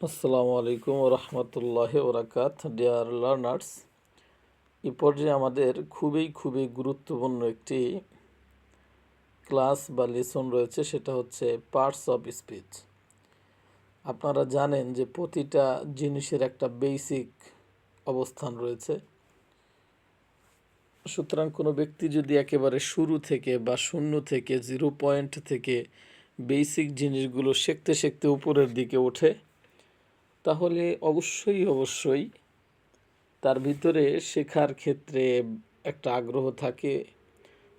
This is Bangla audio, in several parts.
আসসালামু আলাইকুম রহমতুল্লাহি ওবরাকাত ডিয়ার লার্নার্স। এই পর্যায়ে আমাদের খুবই গুরুত্বপূর্ণ একটি ক্লাস বা লেসন রয়েছে, সেটা হচ্ছে পার্টস অফ স্পিচ। আপনারা জানেন যে প্রতিটা জিনিসের একটা বেসিক অবস্থান রয়েছে। সুতরাং কোনো ব্যক্তি যদি একেবারে শুরু থেকে বা শূন্য থেকে 0 পয়েন্ট থেকে বেসিক জিনিসগুলো শিখতে শিখতে উপরের দিকে ওঠে, তাহলে অবশ্যই তার ভিতরে শেখার ক্ষেত্রে একটা আগ্রহ থাকে,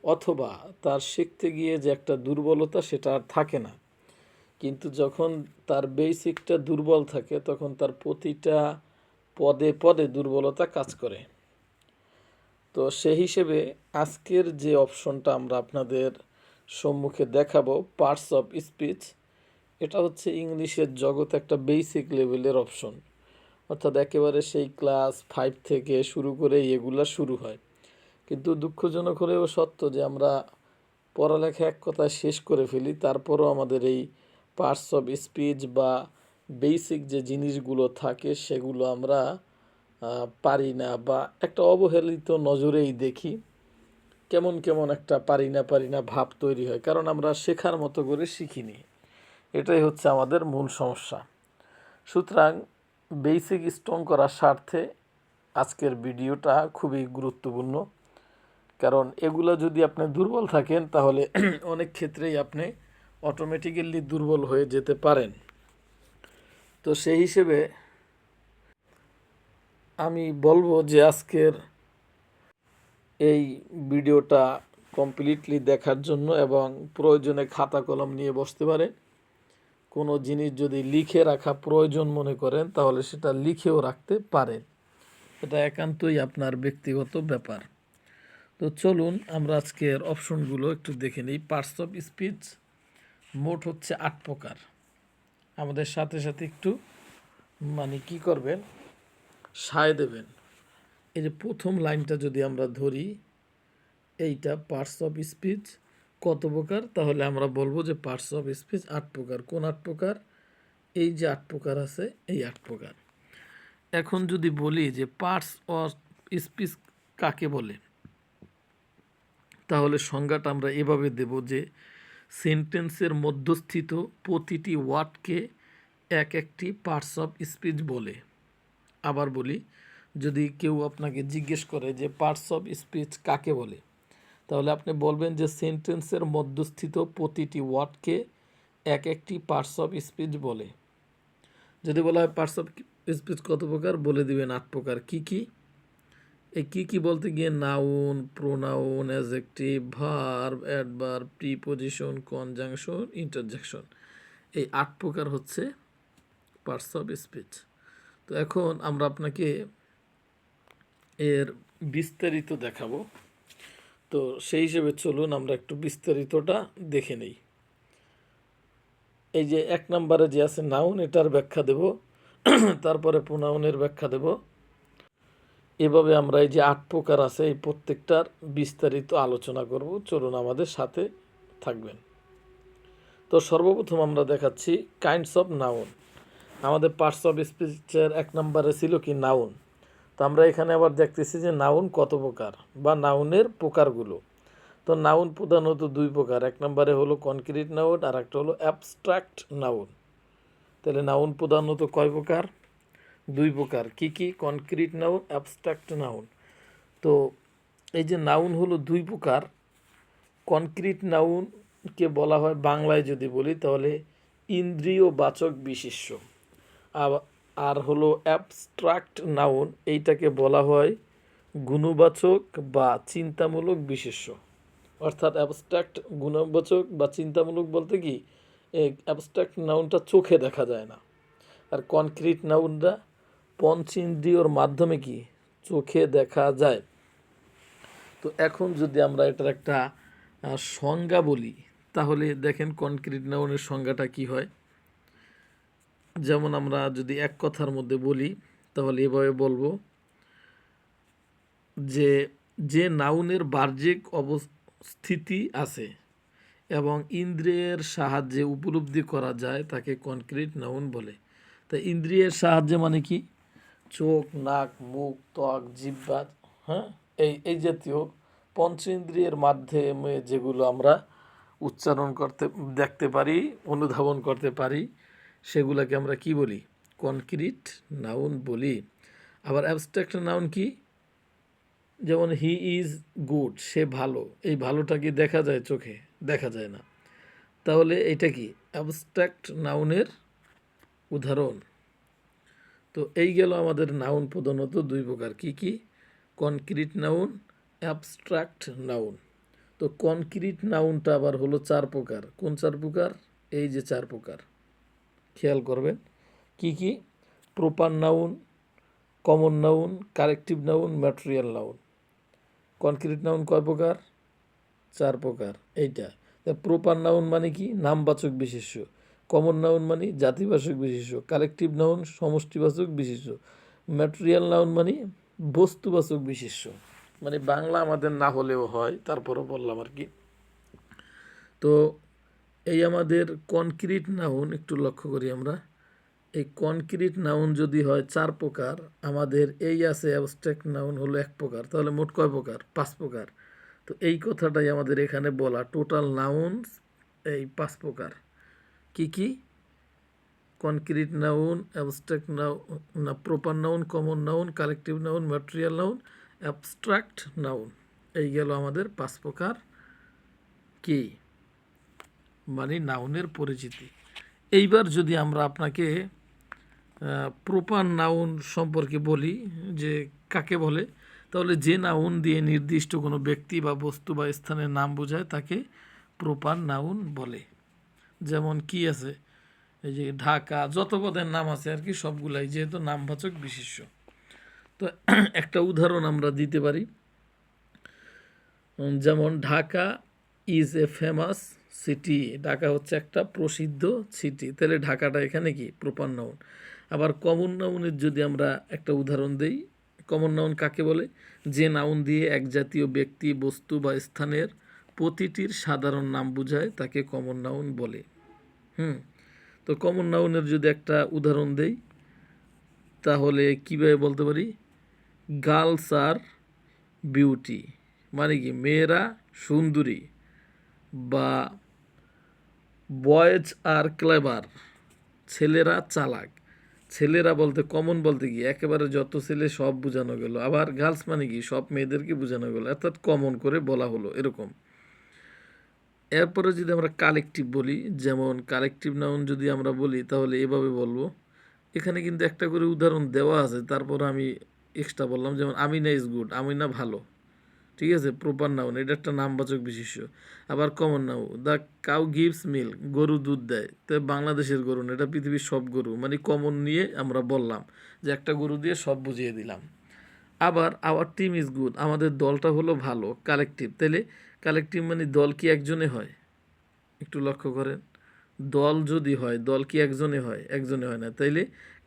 অথবা তার শিখতে গিয়ে যে একটা দুর্বলতা সেটা আর থাকে না। কিন্তু যখন তার বেসিকটা দুর্বল থাকে তখন তার প্রতিটা পদে পদে দুর্বলতা কাজ করে। তো সেই হিসেবে আজকের যে অপশনটা আমরা আপনাদের সম্মুখে দেখাবো, পার্টস অফ স্পিচ, এটা হচ্ছে ইংলিশের জগতে একটা বেসিক লেভেলের অপশন। অর্থাৎ একেবারে সেই ক্লাস 5 থেকে শুরু করে এগুলা শুরু হয়। কিন্তু দুঃখজনক হলেও সত্য যে আমরা পড়ালেখা এক কথায় শেষ করে ফেলি, তারপরও আমাদের এই পার্টস অফ স্পিচ বা বেসিক যে জিনিসগুলো থাকে সেগুলো আমরা পারি না, বা একটা অবহেলিত নজরেই দেখি। কেমন একটা পারি না ভাব তৈরি হয়, কারণ আমরা শেখার মতো করে শিখিনি। এটাই হচ্ছে আমাদের মূল সমস্যা। সুতরাং বেসিক স্ট্রং করার স্বার্থে আজকের ভিডিওটা খুবই গুরুত্বপূর্ণ, কারণ এগুলো যদি আপনি দুর্বল থাকেন তাহলে অনেক ক্ষেত্রেই আপনি অটোমেটিক্যালি দুর্বল হয়ে যেতে পারেন। তো সেই হিসেবে আমি বলবো যে আজকের এই ভিডিওটা কমপ্লিটলি দেখার জন্য, এবং প্রয়োজনে খাতা কলম নিয়ে বসতে পারেন। কোনো জিনিস যদি লিখে রাখা প্রয়োজন মনে করেন তাহলে সেটা লিখেও রাখতে পারেন। এটা একান্তই আপনার ব্যক্তিগত ব্যাপার। তো চলুন আমরা আজকের অপশনগুলো একটু দেখে নিই। পার্টস অফ স্পিচ মোট হচ্ছে 8 প্রকার। আমাদের সাথে সাথে একটু কি করবেন, সায় দেবেন। এই যে প্রথম লাইনটা যদি আমরা ধরি, এইটা পার্টস অফ স্পিচ কত প্রকার, তাহলে আমরা বলবো যে পার্টস অফ স্পিচ 8 প্রকার। কোন 8 প্রকার? এই যে 8 প্রকার আছে, এই 8 প্রকার। এখন যদি বলি যে পার্টস অফ স্পিচ কাকে বলে, তাহলে সংজ্ঞাটা আমরা এভাবে দেব যে সেন্টেন্সের মধ্যস্থিত প্রতিটি ওয়ার্ডকে এক একটি পার্টস অফ স্পিচ বলে। আবার বলি, যদি কেউ আপনাকে জিজ্ঞেস করে যে পার্টস অফ স্পিচ কাকে বলে, তাহলে আপনি বলবেন যে সেন্টেন্সের মধ্যস্থিত প্রতিটি ওয়ার্ডকে এক একটি পার্টস অফ স্পিচ বলে। যদি বলা হয় পার্টস অফ স্পিচ কত প্রকার, বলে দিবেন 8 প্রকার। কি কি? এই কি বলতে গিয়ে noun, pronoun, adjective, verb, adverb, preposition, conjunction, interjection, এই 8 প্রকার হচ্ছে পার্টস অফ স্পিচ। তো এখন আমরা আপনাকে এর বিস্তারিত দেখাবো। তো সেই হিসেবে চলুন আমরা একটু বিস্তারিতটা দেখে নেই। এই যে 1 নম্বরে যে আছে নাউন, এটার ব্যাখ্যা দেব, তারপরে প্রোনাউনের ব্যাখ্যা দেব। এভাবে আমরা এই যে 8 প্রকার আছে এই প্রত্যেকটার বিস্তারিত আলোচনা করব। চলুন আমাদের সাথে থাকবেন। তো সর্বপ্রথম আমরা দেখাচ্ছি কাইন্ডস অফ নাউন। আমাদের পার্টস অফ স্পিচের 1 নম্বরে ছিল কি নাউন। তো আমরা এখানে আবার দেখতেছি যে নাউন কত প্রকার বা নাউনের প্রকারগুলো। তো নাউন প্রধানত 2 প্রকার। 1 নম্বরে হলো কনক্রিট নাউন, আর একটা হলো অ্যাবস্ট্রাক্ট নাউন। তাহলে নাউন প্রধানত কয় প্রকার? 2 প্রকার। কি কি? Concrete noun, abstract noun. তো এই যে নাউন হলো 2 প্রকার। কনক্রিট নাউনকে বলা হয়, বাংলায় যদি বলি তাহলে ইন্দ্রিয়বাচক বিশেষ্য। আর হলো অ্যাবস্ট্রাক্ট নাউন, এইটাকে বলা হয় গুণবাচক বা চিন্তামূলক বিশেষ্য। অর্থাৎ অ্যাবস্ট্রাক্ট গুণবাচক বা চিন্তামূলক বলতে কি, অ্যাবস্ট্রাক্ট নাউনটা চোখে দেখা যায় না, আর কনক্রিট নাউনটা পঞ্চেন্দ্রিয়র মাধ্যমে কি চোখে দেখা যায়। তো এখন যদি আমরা এটার একটা সংজ্ঞা বলি, তাহলে দেখেন কনক্রিট নাউনের সংজ্ঞাটা কি হয়। যেমন আমরা যদি এক কথার মধ্যে বলি তাহলে এভাবে বলবো যে যে নাউনের বাহ্যিক অবস্থিতি আছে এবং ইন্দ্রিয়ের সাহায্যে উপলব্ধি করা যায় তাকে কনক্রিট নাউন বলে। তা ইন্দ্রিয়ের সাহায্যে মানে কি, চোখ, নাক, মুখ, ত্বক, জিহ্বা, হ্যাঁ, এই জাতীয় পঞ্চ ইন্দ্রিয়ের মাধ্যমে যেগুলো আমরা উচ্চারণ করতে, দেখতে পারি, অনুধাবন করতে পারি, সেগুলোকে আমরা কি বলি, কনক্রিট নাউন বলি। আবার অ্যাবস্ট্রাক্ট নাউন কি, যেমন হি ইজ গুড, সে ভালো, এই ভালোটা কি দেখা যায় চোখে? দেখা যায় না। তাহলে এটা কি অ্যাবস্ট্রাক্ট নাউনের উদাহরণ। তো এই গেল আমাদের নাউন প্রধানত দুই প্রকার, কি কি, কনক্রিট নাউন, অ্যাবস্ট্রাক্ট নাউন। তো কনক্রিট নাউনটা আবার হলো চার প্রকার। কোন চার প্রকার? এই যে চার প্রকার, খেয়াল করবেন কি কি, proper noun, common noun, corrective noun, material noun. Concrete noun কয় প্রকার? চার প্রকার। এইটা প্রপার নাউন মানে কি, নামবাচক বিশেষ্য। কমন নাউন মানে জাতিবাচক বিশেষ্য। কালেকটিভ নাউন সমষ্টিবাচক বিশেষ্য। ম্যাটেরিয়াল নাউন মানে বস্তুবাচক বিশেষ্য। মানে বাংলা আমাদের না হলেও হয়, তারপরও বললাম আর কি। তো এই আমাদের কনক্রিট নাউন একটু লক্ষ্য করি আমরা। এই কনক্রিট নাউন যদি হয় চার প্রকার, আমাদের এই আছে অ্যাবস্ট্রাক্ট নাউন হলো এক প্রকার, তাহলে মোট কয় প্রকার? পাঁচ প্রকার। তো এই কথাটাই আমাদের এখানে বলা, টোটাল নাউন এই পাঁচ প্রকার। কি কি? কনক্রিট নাউন, অ্যাবস্ট্রাক্ট নাউন, না proper noun, common noun, collective noun, material noun, abstract noun. এই গেল আমাদের পাঁচ প্রকার কি, মানে নাউনের পরিচিতি। এইবার যদি আমরা আপনাকে প্রপার নাউন সম্পর্কে বলি যে কাকে বলে, তাহলে যে নাউন দিয়ে নির্দিষ্ট কোনো ব্যক্তি বা বস্তু বা স্থানের নাম বোঝায় তাকে প্রপার নাউন বলে। যেমন কি আছে, এই যে ঢাকা, যত পদের নাম আছে আর কি, সবগুলাই যেহেতু নামবাচক বিশেষ্য। তো একটা উদাহরণ আমরা দিতে পারি, যেমন Dhaka is a famous city, Dhaka হচ্ছে একটা প্রসিদ্ধ সিটি, তাহলে ঢাকাটা এখানে কি প্রপার নাউন। আবার কমন নাউনের যদি আমরা একটা উদাহরণ দেই, কমন নাউন কাকে বলে? যে নাউন দিয়ে এক জাতীয় ব্যক্তি, বস্তু বা স্থানের প্রতিটির সাধারণ নাম বোঝায় তাকে কমন নাউন বলে। তো কমন নাউনের যদি একটা উদাহরণ দেই, তাহলে কীভাবে বলতে পারি, গার্লস আর বিউটি, মানে কি মেয়েরা সুন্দরী, বা বয়েজ আর ক্লেভার, ছেলেরা চালাক। ছেলেরা বলতে কমন বলতে কি একেবারে যত ছেলে সব বোঝানো গেল, আবার গার্লস মানে কি সব মেয়েদেরকে বোঝানো গেল, অর্থাৎ কমন করে বলা হলো এরকম। এরপরে যদি আমরা কালেকটিভ বলি, যেমন কালেকটিভ নাউন যদি আমরা বলি তাহলে এভাবে বলবো, এখানে কিন্তু একটা করে উদাহরণ দেওয়া আছে, তারপর আমি এক্সট্রা বললাম, যেমন আমিনা ইজ গুড, আমিনা ভালো, ঠিক আছে, প্রপার নাউন, এটা একটা নামবাচক বিশেষ্য। আবার common noun, the cow gives milk, গরু দুধ দেয়, তো বাংলাদেশের গরু না, এটা পৃথিবীর সব গরু, মানে কমন নিয়ে আমরা বললাম যে একটা গরু দিয়ে সব বুঝিয়ে দিলাম। আবার আওয়ার টিম ইজ গুড, আমাদের দলটা হলো ভালো, কালেকটিভ, তাহলে কালেকটিভ মানে দল কি একজনে হয়? একটু লক্ষ্য করেন, দল যদি হয়, দল কি একজনে হয়? একজনে হয় না, তাইলে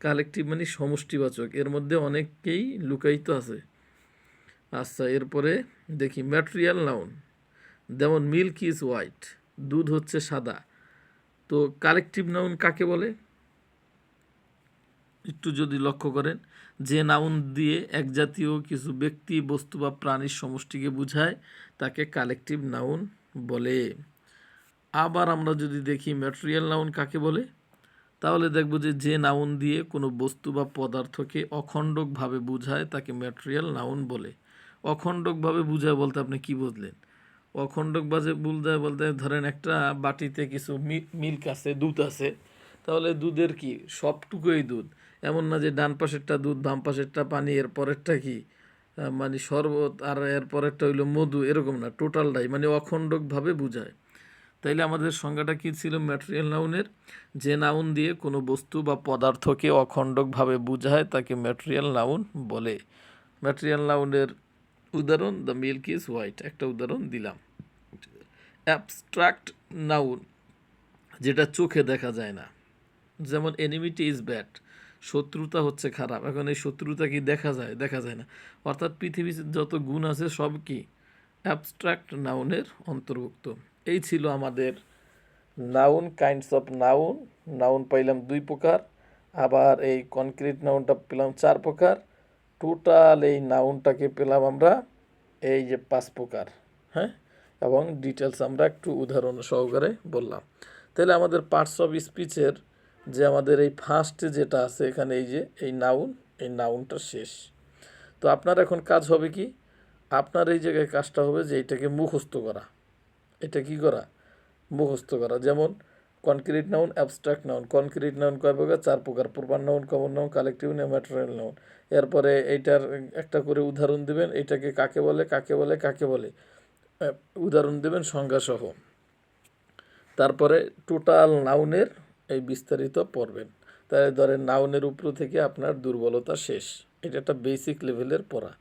কালেকটিভ মানে সমষ্টিবাচক, এর মধ্যে অনেককেই লুকায়িত আছে। আচ্ছা, এরপরে দেখি ম্যাটেরিয়াল নাউন, যেমন মিল্ক ইজ হোয়াইট, দুধ হচ্ছে সাদা। তো কালেকটিভ নাউন কাকে বলে? একটু যদি লক্ষ্য করেন, যে নাউন দিয়ে এক জাতীয় কিছু ব্যক্তি, বস্তু বা প্রাণীর সমষ্টিকে বোঝায় তাকে কালেকটিভ নাউন বলে। আবার আমরা যদি দেখি ম্যাটেরিয়াল নাউন কাকে বলে, তাহলে দেখব যে যে নাউন দিয়ে কোনো বস্তু বা পদার্থকে অখণ্ডকভাবে বোঝায় তাকে ম্যাটেরিয়াল নাউন বলে। অখণ্ডকভাবে বোঝায় বলতে আপনি কি বুঝলেন? অখণ্ডকভাবে বোঝায় বলতে ধরেন একটা বাটিতে কিছু মিল্ক আছে, দুধ আছে, তাহলে দুধের কি সবটুকুই দুধ, এমন না যে ডান পাশেরটা দুধ, বাম পাশেরটা পানি, এর পরেরটা কি মানে শরবত, আর এর পরেরটা হইলো মধু, এরকম না, টোটালটাই মানে অখণ্ডকভাবে বোঝায়। তাইলে আমাদের সংজ্ঞাটা কী ছিল ম্যাটেরিয়াল নাউনের? যে নাউন দিয়ে কোনো বস্তু বা পদার্থকে অখণ্ডকভাবে বোঝায় তাকে ম্যাটেরিয়াল নাউন বলে। ম্যাটেরিয়াল নাউনের উদাহরণ দ্য মিল্ক ইজ হোয়াইট, একটা উদাহরণ দিলাম। অ্যাবস্ট্রাক্ট নাউন, যেটা চোখে দেখা যায় না, যেমন এনিমিটি ইজ ব্যাড, শত্রুতা হচ্ছে খারাপ। এখন এই শত্রুতা কি দেখা যায়? দেখা যায় না। অর্থাৎ পৃথিবীর যত গুণ আছে সব কি অ্যাবস্ট্রাক্ট নাউনের অন্তর্ভুক্ত। এই ছিল আমাদের noun, kinds of noun. Noun পাইলাম দুই প্রকার, আবার এই কনক্রিট নাউনটা পেলাম 4 প্রকার, টোটাল এই নাউনটাকে পেলাম আমরা এই যে 5 প্রকার। হ্যাঁ, এবং ডিটেলস আমরা একটু উদাহরণ সহকারে বললাম। তাহলে আমাদের পার্টস অফ স্পিচের যে আমাদের এই ফার্স্টে যেটা আছে এখানে এই যে এই নাউনটা শেষ। তো আপনার এখন কাজ হবে কি, আপনার এই জায়গায় কাজটা হবে যে এটাকে মুখস্থ করা। এটা কি করা? মুখস্থ করা। যেমন concrete noun, abstract noun. Concrete noun কয় প্রকার? 4 প্রকার। Proper noun, common noun, collective noun, material noun. এরপরে এইটার একটা করে উদাহরণ দিবেন, এটাকে কাকে বলে কাকে বলে কাকে বলে উদাহরণ দেবেন সংজ্ঞা সহ। তারপরে টোটাল নাউনের এই বিস্তারিত পড়বেন। তাই ধরেন নাউনের উপর থেকে আপনার দুর্বলতা শেষ। এটা একটা বেসিক লেভেলের পড়া।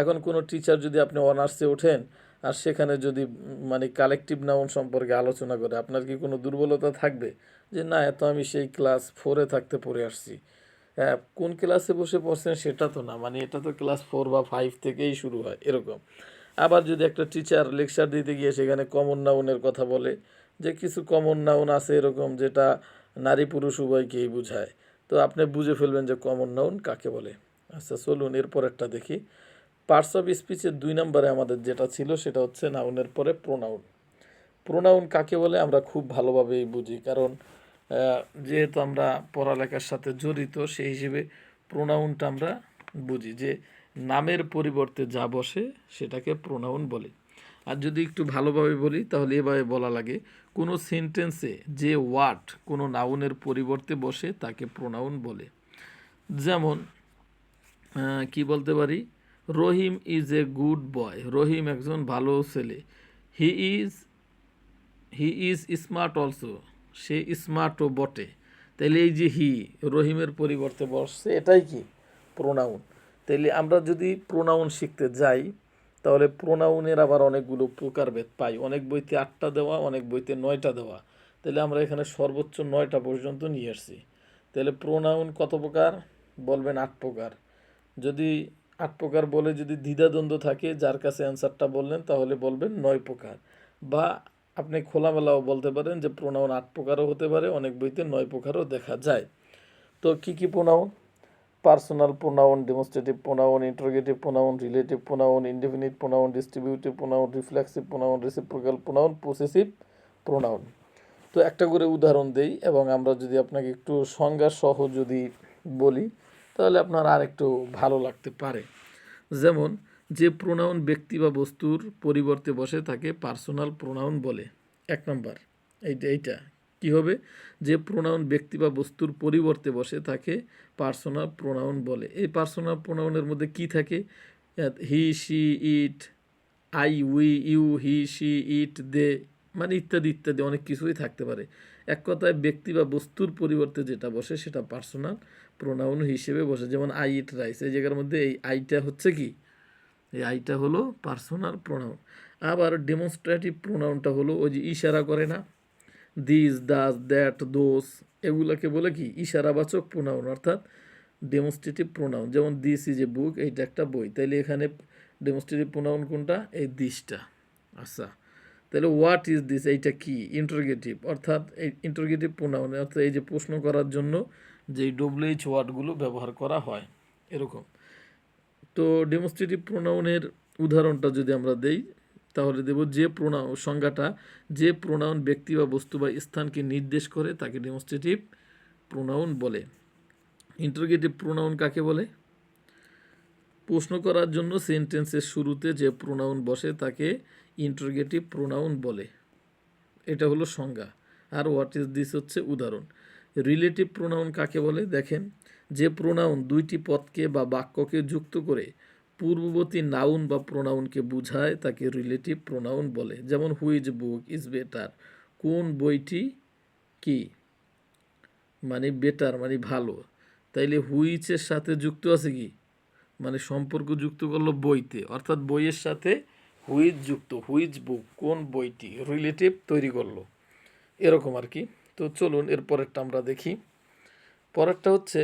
এখন কোনো টিচার যদি আপনি অনার্সে ওঠেন আর সেখানে যদি মানে কালেকটিভ নাউন সম্পর্কে আলোচনা করে, আপনার কি কোনো দুর্বলতা থাকবে যে না এত আমি সেই ক্লাস 4-এ থাকতে পড়ে আসছি? হ্যাঁ, কোন ক্লাসে বসে পড়ছেন সেটা তো না, মানে এটা তো ক্লাস 4 বা 5 থেকেই শুরু হয় এরকম। আবার যদি একটা টিচার লেকচার দিতে গিয়ে সেখানে কমন নাউনের কথা বলে, যে কিছু কমন নাউন আছে এরকম যেটা নারী পুরুষ উভয়কেই বোঝায়, তো আপনি বুঝে ফেলবেন যে কমন নাউন কাকে বলে। আচ্ছা চলুন এরপরেরটা দেখি। পার্টস অফ স্পিচের 2 নম্বরে আমাদের যেটা ছিল সেটা হচ্ছে নাউনের পরে প্রোনাউন। প্রোনাউন কাকে বলে আমরা খুব ভালোভাবেই বুঝি, কারণ যেহেতু আমরা পড়ালেখার সাথে জড়িত সেই হিসেবে প্রোনাউনটা আমরা বুঝি যে নামের পরিবর্তে যা বসে সেটাকে প্রোনাউন বলে। আর যদি একটু ভালোভাবে বলি তাহলে এভাবে বলা লাগে, কোনো সেন্টেন্সে যে ওয়ার্ড কোনো নাউনের পরিবর্তে বসে তাকে প্রোনাউন বলে। যেমন কি বলতে পারি, রহিম ইজ এ গুড বয়। রহিম একজন ভালো ছেলে। He is he is smart also. সে স্মার্টও বটে। তাইলে এই যে রহিমের পরিবর্তে বসছে এটাই কি? প্রোনাউন। তাইলে আমরা যদি প্রোনাউন শিখতে যাই তাহলে প্রোনাউনের আবার অনেকগুলো প্রকারভেদ পাই। অনেক বইতে 8টা দেওয়া, অনেক বইতে 9টা দেওয়া। তাহলে আমরা এখানে সর্বোচ্চ 9টা পর্যন্ত নিয়ে আসছি। তাহলে প্রোনাউন কত প্রকার? বলবেন 8 প্রকার। যদি 8 প্রকার বলে যদি দ্বিধাদ্বন্দ্ব থাকে যার কাছে অ্যান্সারটা বললেন তাহলে বলবেন 9 প্রকার। বা আপনি খোলামেলাও বলতে পারেন যে প্রোনাউন 8 প্রকারও হতে পারে, অনেক বইতে 9 প্রকারও দেখা যায়। তো কি কি pronoun? Personal pronoun, demonstrative pronoun, interrogative pronoun, relative pronoun, indefinite pronoun, distributive pronoun, reflexive pronoun, reciprocal pronoun, possessive pronoun. তো একটা করে উদাহরণ দেই এবং আমরা যদি আপনাকে একটু সংজ্ঞা সহ যদি বলি তাহলে আপনার আর একটু ভালো লাগতে পারে। যেমন যে প্রোনাউন ব্যক্তি বা বস্তুর পরিবর্তে বসে তাকে পার্সোনাল প্রোনাউন বলে। 1 নম্বর এইটা কি হবে? যে প্রোনাউন ব্যক্তি বা বস্তুর পরিবর্তে বসে তাকে পার্সোনাল প্রোনাউন বলে। এই পার্সোনাল প্রোনাউনের মধ্যে কি থাকে? He, she, it, I, we, you, he, she, it, they, মানে ইত্যাদি ইত্যাদি অনেক কিছুই থাকতে পারে। এক কথায় ব্যক্তি বা বস্তুর পরিবর্তে যেটা বসে সেটা পার্সোনাল প্রোনাউন হিসেবে বসে। যেমন আই ইট রাইস, এই জায়গার মধ্যে এই আইটা হচ্ছে কি? এই আইটা হলো পার্সোনাল প্রোনাউন। আবার ডেমনস্ট্রেটিভ প্রোনাউনটা হলো ওই যে ইশারা করে না, দিস, দাস, দ্যাট, দোস, এগুলোকে বলে কি? ইশারাবাচক প্রোনাউন, অর্থাৎ ডেমনস্ট্রেটিভ প্রোনাউন। যেমন দিস ইজ এ বুক, এইটা একটা বই। তাইলে এখানে ডেমনস্ট্রেটিভ প্রোনাউন কোনটা? এই দিসটা। আচ্ছা, তাহলে হোয়াট ইজ দিস, এইটা কি? ইন্টারোগেটিভ, অর্থাৎ এই ইন্টারোগেটিভ প্রোনাউন, অর্থাৎ এই যে প্রশ্ন করার জন্য যেই ডব্লিউএইচ ওয়ার্ডগুলো ব্যবহার করা হয় এরকম। তো ডেমনস্ট্রেটিভ প্রোনাউনের উদাহরণটা যদি আমরা দেই তাহলে দেব যে প্রোনাউন সংজ্ঞাটা, যে প্রোনাউন ব্যক্তি বা বস্তু বা স্থানকে নির্দেশ করে তাকে ডেমনস্ট্রেটিভ প্রোনাউন বলে। ইন্টারোগেটিভ প্রোনাউন কাকে বলে? প্রশ্ন করার জন্য সেন্টেন্সের শুরুতে যে প্রোনাউন বসে তাকে ইন্টারোগেটিভ প্রোনাউন বলে। এটা হলো সংজ্ঞা। আর হোয়াট ইজ দিস হচ্ছে উদাহরণ। রিলেটিভ প্রোনাউন কাকে বলে? দেখেন, যে প্রোনাউন দুইটি পদকে বা বাক্যকে যুক্ত করে পূর্ববর্তী নাউন বা প্রোনাউনকে বোঝায় তাকে রিলেটিভ প্রোনাউন বলে। যেমন হুইচ বুক ইজ বেটার, কোন বইটি কি, মানে বেটার মানে ভালো। তাইলে হুইচের সাথে যুক্ত আছে কি, মানে সম্পর্ক যুক্ত করলো বইতে, অর্থাৎ বইয়ের সাথে হুইচ যুক্ত, হুইচ বুক কোন বইটি, রিলেটিভ তৈরি করলো এরকম আর কি। তো চলুন এর পরেরটা আমরা দেখি। পরেরটা হচ্ছে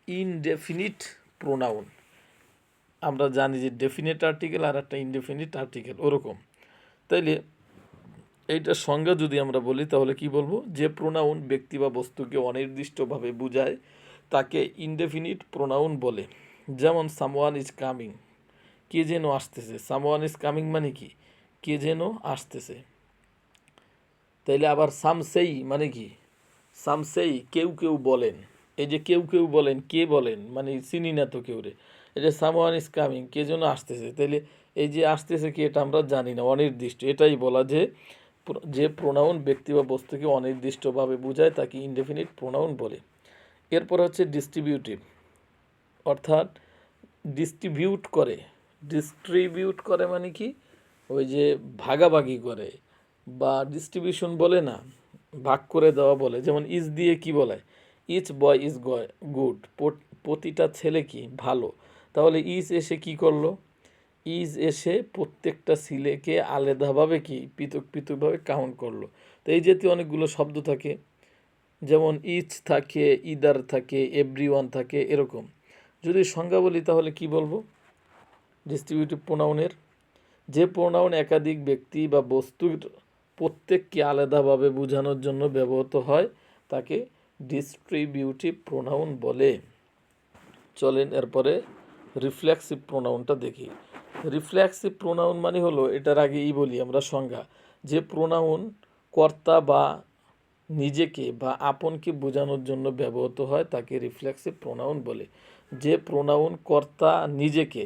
ইনডেফিনিট প্রোনাউন। আমরা জানি যে ডেফিনিট আর্টিকেল আর একটা ইনডেফিনিট আর্টিকেল ওরকম। তাইলে এইটার সংজ্ঞা যদি আমরা বলি তাহলে কি বলবো? যে প্রোনাউন ব্যক্তি বা বস্তুকে অনির্দিষ্টভাবে বোঝায় তাকে ইনডেফিনিট প্রোনাউন বলে। যেমন সামওয়ান ইজ কামিং, কে যেন আসতেছে। সামওয়ান ইজ কামিং মানে কি, কে যেন আসতেছে। তাইলে আবার সামসেই মানে কি, সামসেই কেউ কেউ বলেন। এই যে কেউ কেউ বলেন, কে বলেন মানে চিনি না তো কেউ রে। এই যে সামওয়ান ইজ কামিং, কে যেন আসতেছে। তাইলে এই যে আসতেছে কি, এটা আমরা জানি না, অনির্দিষ্ট। এটাই বলা যে যে প্রোনাউন ব্যক্তি বা বস্তুকে অনির্দিষ্টভাবে বোঝায় তাকে ইনডেফিনিট প্রোনাউন বলে। এরপর হচ্ছে ডিস্ট্রিবিউটিভ, অর্থাৎ ডিস্ট্রিবিউট করে। ডিস্ট্রিবিউট করে মানে কি, ওই যে ভাগাভাগি করে বা ডিস্ট্রিবিউশন বলে না, ভাগ করে দেওয়া বলে। যেমন ইজ দিয়ে কি বলে, ইচ বয় ইজ গুড, প্রতিটা ছেলে কি ভালো। তাহলে ইজ এসে কি করলো, ইজ এসে প্রত্যেকটা ছেলেকে আলাদাভাবে কি পৃথক পৃথকভাবে কাউন্ট করলো। তো এই জাতীয় অনেকগুলো শব্দ থাকে, যেমন ইচ থাকে, ইদার থাকে, এভরিওয়ান থাকে, এরকম। যদি সংজ্ঞা বলি তাহলে কি বলবো ডিস্ট্রিবিউটিভ প্রোনাউনের, যে প্রোনাউন একাধিক ব্যক্তি বা বস্তুর প্রত্যেককে আলাদাভাবে বোঝানোর জন্য ব্যবহৃত হয় তাকে ডিস্ট্রিবিউটিভ প্রোনাউন বলে। চলেন এরপরে রিফ্লেক্সিভ প্রোনাউনটা দেখি। রিফ্লেক্সিভ প্রোনাউন মানে হলো, এটার আগেই বলি আমরা সংজ্ঞা, যে প্রোনাউন কর্তা বা নিজেকে বা আপনকে বোঝানোর জন্য ব্যবহৃত হয় তাকে রিফ্লেক্সিভ প্রোনাউন বলে। যে প্রোনাউন কর্তা নিজেকে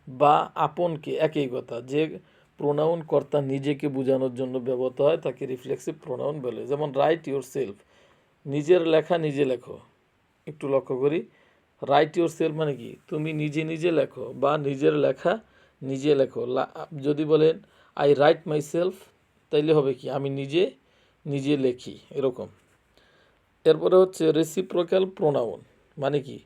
বা আপনকে, একই কথা, যে প্রোনাউন কর্তা নিজেকে বোঝানোর জন্য ব্যবহৃত হয় তাকে রিফ্লেক্সিভ প্রোনাউন বলে। যেমন রাইট ইউর সেলফ, নিজের লেখা নিজে লেখো। একটু লক্ষ্য করি, রাইট ইউর সেলফ মানে কি, তুমি নিজে নিজে লেখো বা নিজের লেখা নিজে লেখো। যদি বলেন আই রাইট মাই সেলফ, তাইলে হবে কি, আমি নিজে নিজে লেখি, এরকম। এরপরে হচ্ছে রেসিপ্রোক্যাল প্রোনাউন মানে কি,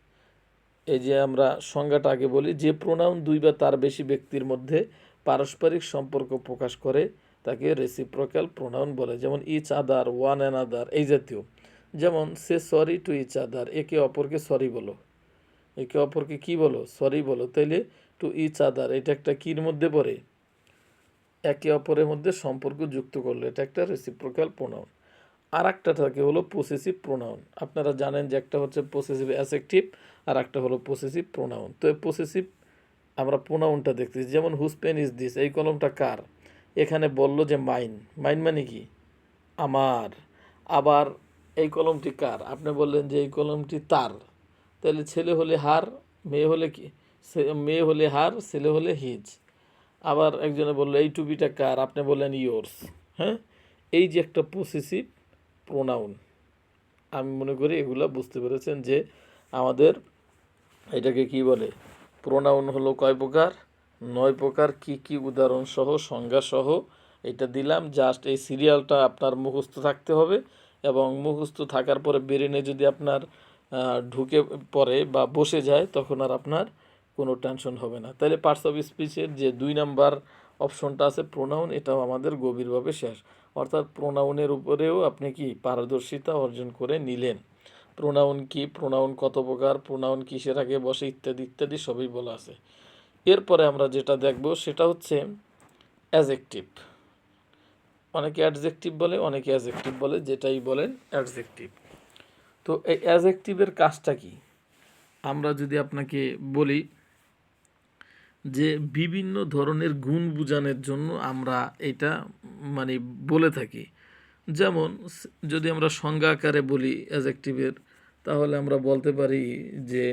এই যে আমরা সংজ্ঞাটা আগে বলি, যে প্রোনাউন দুই বা তার বেশি ব্যক্তির মধ্যে পারস্পরিক সম্পর্ক প্রকাশ করে তাকে রেসিপ্রোক্যাল প্রোনাউন বলে। যেমন ইচ আদার, ওয়ান অ্যানাদার, এই জাতীয়। যেমন say sorry to each other, একে অপরকে সরি বলো, একে অপরকে কি বলো, সরি বলো। তাইলে টু ইচ আদার, এটা একটা কির মধ্যে পড়ে, একে অপরের মধ্যে সম্পর্ক যুক্ত করলো, এটা একটা রেসিপ্রোক্যাল প্রোনাউন। আর একটা থাকে হলো পসেসিভ প্রোনাউন। আপনারা জানেন যে একটা হচ্ছে পসেসিভ অ্যাডজেক্টিভ আর একটা হলো পসেসিভ প্রোনাউন। তো এই পসেসিভ আমরা প্রোনাউনটা দেখতেছি, যেমন হুজ পেন ইজ দিস, এই কলমটা কার, এখানে বললো যে মাইন, মাইন মানে কি আমার। আবার এই কলমটি কার, আপনি বললেন যে এই কলমটি তার, তাহলে ছেলে হলে হার, মেয়ে হলে কি, মেয়ে হলে হার, ছেলে হলে হিজ। আবার একজনে বললো এই টুপিটা কার, আপনি বললেন ইয়োর্স। হ্যাঁ, এই যে একটা পসেসিভ প্রোনাউন, আমি মনে করি এগুলো বুঝতে পেরেছেন যে আমাদের এটাকে কি বলে। প্রোনাউন হলো কয় প্রকার, 9 প্রকার। কি কি উদাহরণ সহ সংজ্ঞা সহ এটা দিলাম। জাস্ট এই সিরিয়ালটা আপনার মুখস্থ থাকতে হবে, এবং মুখস্থ থাকার পরে ব্রেনে যদি আপনার ঢুকে পড়ে বা বসে যায় তখন আর আপনার কোনো টেনশন হবে না। তাহলে পার্টস অফ স্পিচের যে 2 নাম্বার অপশনটা আছে প্রোনাউন, এটাও আমাদের গভীরভাবে শেষ। অর্থাৎ প্রোনাউনের উপরেও আপনি কি পারদর্শিতা অর্জন করে নিলেন। প্রোনাউন কি, প্রোনাউন কত প্রকার, প্রোনাউন কিসের আগে বসে, ইত্যাদি ইত্যাদি সবই বলা আছে। এরপরে আমরা যেটা দেখব সেটা হচ্ছে অ্যাজেক্টিভ। অনেকে অ্যাডজেক্টিভ বলে, অনেকে অ্যাজেক্টিভ বলে, যেটাই বলেন অ্যাডজেক্টিভ। তো এই অ্যাজেক্টিভের কাজটা কি, আমরা যদি আপনাকে বলি যে বিভিন্ন ধরনের গুণ বোঝানোর জন্য আমরা এটা মানে বলে থাকি। যেমন যদি আমরা সংজ্ঞা আকারে বলি অ্যাজেক্টিভের, তাহলে আমরা বলতে পারি যে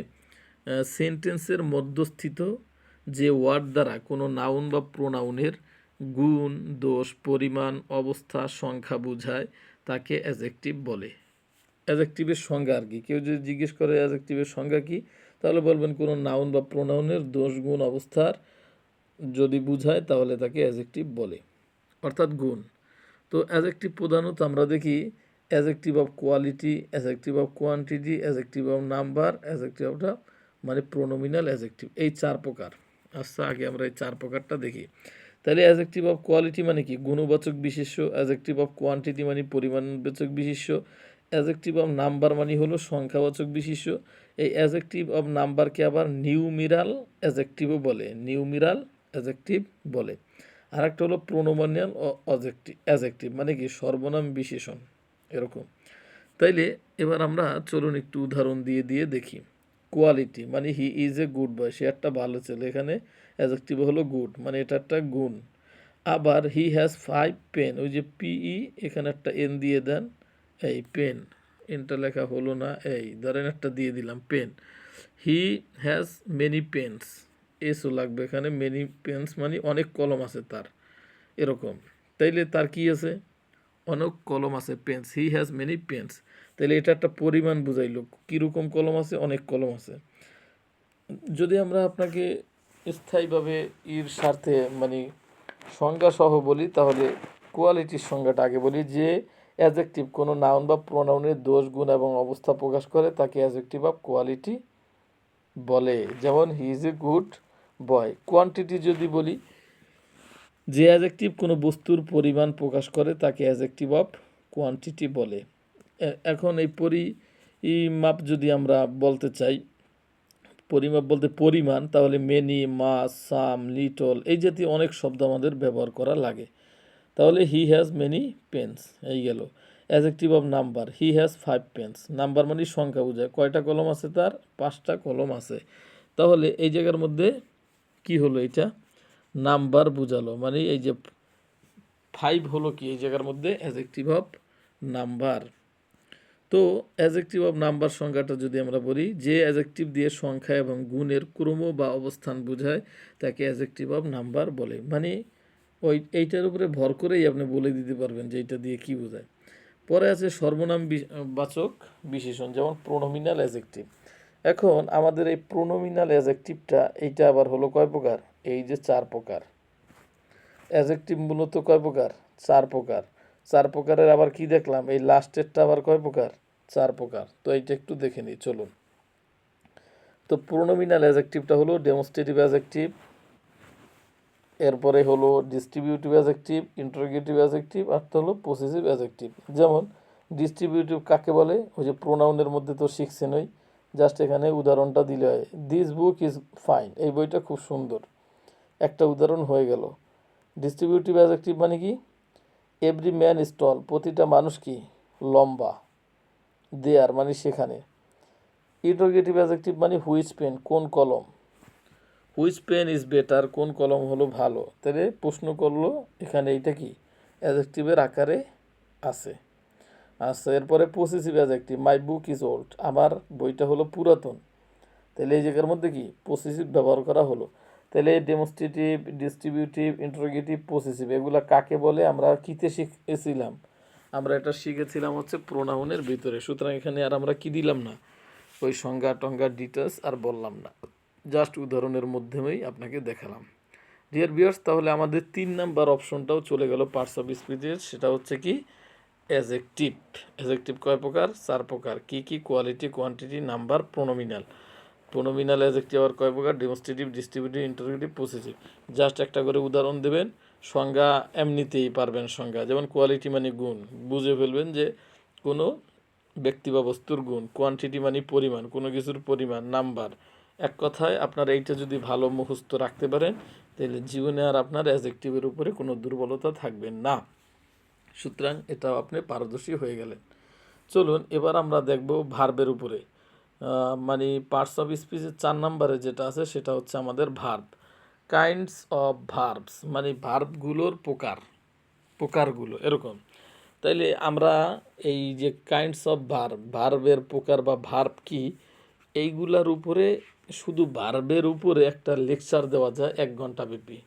সেন্টেন্সের মধ্যস্থিত যে ওয়ার্ড দ্বারা কোনো নাউন বা প্রোনাউনের গুণ, দোষ, পরিমাণ, অবস্থা, সংখ্যা বোঝায় তাকে অ্যাজেক্টিভ বলে। অ্যাজেক্টিভের সংজ্ঞা আর কি, কেউ যদি জিজ্ঞেস করে অ্যাজেক্টিভের সংজ্ঞা কি, তাহলে বলবেন কোনো নাউন বা প্রোনাউনের দোষ, গুণ, অবস্থার যদি বুঝায় তাহলে তাকে অ্যাজেক্টিভ বলে, অর্থাৎ গুণ। তো অ্যাজেক্টিভ প্রধানত আমরা দেখি adjective of quality, adjective of quantity, adjective of number, adjective of মানে প্রোনোমিনাল অ্যাজেক্টিভ, এই 4 প্রকার। আচ্ছা, আগে আমরা এই 4 প্রকারটা দেখি। তাহলে অ্যাজেক্টিভ অফ কোয়ালিটি মানে কি, গুণবাচক বিশেষ্য। অ্যাজেক্টিভ অফ কোয়ান্টিটি মানে পরিমাণবাচক বিশেষ্য। অ্যাজেক্টিভ অফ নাম্বার মানে হলো সংখ্যাবাচক বিশেষ্য। এই অ্যাজেক্টিভ অফ নাম্বারকে আবার নিউমিরাল অ্যাজেক্টিভও বলে, নিউমিরাল অ্যাজেক্টিভ বলে। আর একটা হলো প্রোনোমিনাল অ্যাজেক্টিভ মানে কি সর্বনাম বিশেষণ, এরকম। তাইলে এবার আমরা চলুন একটু উদাহরণ দিয়ে দিয়ে দেখি। কোয়ালিটি মানে he is a good boy, সে একটা ভালো ছেলে, এখানে অ্যাডজেক্টিভ হলো গুড, মানে এটা একটা গুণ। আবার হি হ্যাজ 5 পেন, ওই যে পিই এখানে একটা এন দিয়ে দেন, এই পেন, এনটা লেখা হলো না, এই ধরেন একটা দিয়ে দিলাম pen. He has many pens, এসও লাগবে এখানে, মেনি পেন্স মানে অনেক কলম আছে তার, এরকম। তাইলে তার কি আছে, অনেক কলম আছে, pens, he has many pens. তাহলে এটা একটা পরিমাণ বুঝাইলো, কীরকম কলম আছে, অনেক কলম আছে। যদি আমরা আপনাকে স্থায়ীভাবে এর স্বার্থে মানে সংজ্ঞা সহ বলি, তাহলে কোয়ালিটির সংজ্ঞাটা আগে বলি, যে অ্যাডজেক্টিভ কোনো নাউন বা প্রোনাউনের দোষ গুণ এবং অবস্থা প্রকাশ করে তাকে অ্যাডজেক্টিভ অফ কোয়ালিটি বলে। যেমন he is a good boy. Quantity যদি বলি, যে অ্যাডজেক্টিভ কোনো বস্তুর পরিমাণ প্রকাশ করে তাকে অ্যাডজেক্টিভ অফ কোয়ান্টিটি বলে। এখন এই পরিমাপ যদি আমরা বলতে চাই, পরিমাপ বলতে পরিমাণ, তাহলে মেনি, মাস, সাম, লিটল এই জাতীয় অনেক শব্দ আমাদের ব্যবহার করা লাগে। তাহলে হি হ্যাজ মেনি পেন্স, এই গেল। Adjective of number, he has 5 pens, number মানে সংখ্যা বোঝায়, কয়টা কলম আছে তার, 5টা কলম আছে। তাহলে এই জায়গার মধ্যে কি হলো, এটা নাম্বার বুঝালো, মানে এই যে 5 হলো কি এই জায়গার মধ্যে অ্যাডজেক্টিভ অফ নাম্বার। তো অ্যাডজেক্টিভ অফ নাম্বার সংজ্ঞাটা যদি আমরা বলি, যে অ্যাডজেক্টিভ দিয়ে সংখ্যা এবং গুণের ক্রম বা অবস্থান বোঝায় তাকে অ্যাডজেক্টিভ অফ নাম্বার বলে। মানে এইটার উপরে ভর করেই আপনি বলে দিতে পারবেন যে এইটা দিয়ে কি বোঝায়। পরে আছে সর্বনাম বাচক বিশেষণ, যেমন প্রোনোমিনাল অ্যাডজেক্টিভ। এখন আমাদের এই প্রোনোমিনাল অ্যাডজেক্টিভটা এইটা আবার হলো কয় প্রকার, এই যে 4 প্রকার। অ্যাডজেক্টিভ মূলত কয় প্রকার, 4 প্রকার। 4 প্রকারের আবার কি দেখলাম, এই লাস্টেরটা আবার কয় প্রকার, 4 প্রকার। তো এইটা একটু দেখে নিই চলুন। তো প্রোনোমিনাল অ্যাডজেক্টিভটা হলো ডেমনস্ট্রেটিভ অ্যাডজেক্টিভ, এরপরে হলো ডিস্ট্রিবিউটিভ অ্যাডজেক্টিভ, ইন্টারোগেটিভ অ্যাডজেক্টিভ, আর হলো পসেসিভ অ্যাডজেক্টিভ। যেমন ডিস্ট্রিবিউটিভ কাকে বলে, ওই যে প্রোনাউনের মধ্যে তো শিখছেনই, জাস্ট এখানে উদাহরণটা দিলে হয়। দিস বুক ইজ ফাইন, এই বইটা খুব সুন্দর, একটা উদাহরণ হয়ে গেল। ডিস্ট্রিবিউটিভ অ্যাডজেক্টিভ মানে কি, এভরি ম্যান ইজ টল, প্রতিটা মানুষ কি লম্বা, দেয়ার মানে সেখানে। ইন্টারোগেটিভ অ্যাডজেক্টিভ মানে হুইচ পেন, কোন কলম, হুইচ পেন ইজ বেটার, কোন কলম হলো ভালো। তাহলে প্রশ্ন করলো এখানে এইটা কি অ্যাডজেক্টিভের আকারে আছে। আচ্ছা, এরপরে possessive adjective, my book is old, আমার বইটা হলো পুরাতন। তাহলে এই জায়গার মধ্যে কি পসেসিভ ব্যবহার করা হলো। তাহলে ডেমনস্ট্রেটিভ, ডিস্ট্রিবিউটিভ, ইন্টারোগেটিভ, পসেসিভ এগুলা কাকে বলে আমরা কিতে শিখেছিলাম, আমরা এটা শিখেছিলাম হচ্ছে প্রোনাউনের ভিতরে। সুতরাং এখানে আর আমরা কি দিলাম না, ওই সংজ্ঞা টঙ্গার ডিটেলস আর বললাম না, জাস্ট উদাহরণের মাধ্যমেই আপনাকে দেখালাম। ডিয়ার ভিউয়ার্স, তাহলে আমাদের 3 নাম্বার অপশনটাও চলে গেল পার্টস অফ স্পিচের, সেটা হচ্ছে কি অ্যাডজেক্টিভ। অ্যাডজেক্টিভ কয় প্রকার, 4 প্রকার। কি কি, quality, quantity, number, pronominal. Pronominal adjective আবার কয় প্রকার, demonstrative, distributive, interrogative, possessive. Just একটা করে উদাহরণ দেবেন, সংজ্ঞা এমনিতেই পারবেন সংজ্ঞা। যেমন কোয়ালিটি মানে গুণ, বুঝে ফেলবেন যে কোনো ব্যক্তি বা বস্তুর গুণ। কোয়ান্টিটি মানে পরিমাণ, কোনো কিছুর পরিমাণ, নাম্বার। এক কথায় আপনার এইটা যদি ভালো মুখস্থ রাখতে পারেন, তাহলে জীবনে আর আপনার অ্যাডজেক্টিভের উপরে কোনো দুর্বলতা থাকবে না। সুতরাং এটাও আপনি পারদর্শী হয়ে গেলেন। চলুন এবার আমরা দেখব ভার্বের উপরে। মানে পার্টস অফ স্পিচের 4 নম্বরে যেটা আছে সেটা হচ্ছে আমাদের ভার্ব। কাইন্ডস অফ ভার্বস মানে ভার্বগুলোর প্রকারগুলো এরকম। তাইলে আমরা এই যে কাইন্ডস অফ ভার্বের প্রকার বা ভার্ব কি, এইগুলার উপরে শুধু ভার্বের উপরে একটা লেকচার দেওয়া যায় 1 ঘন্টা ব্যাপী।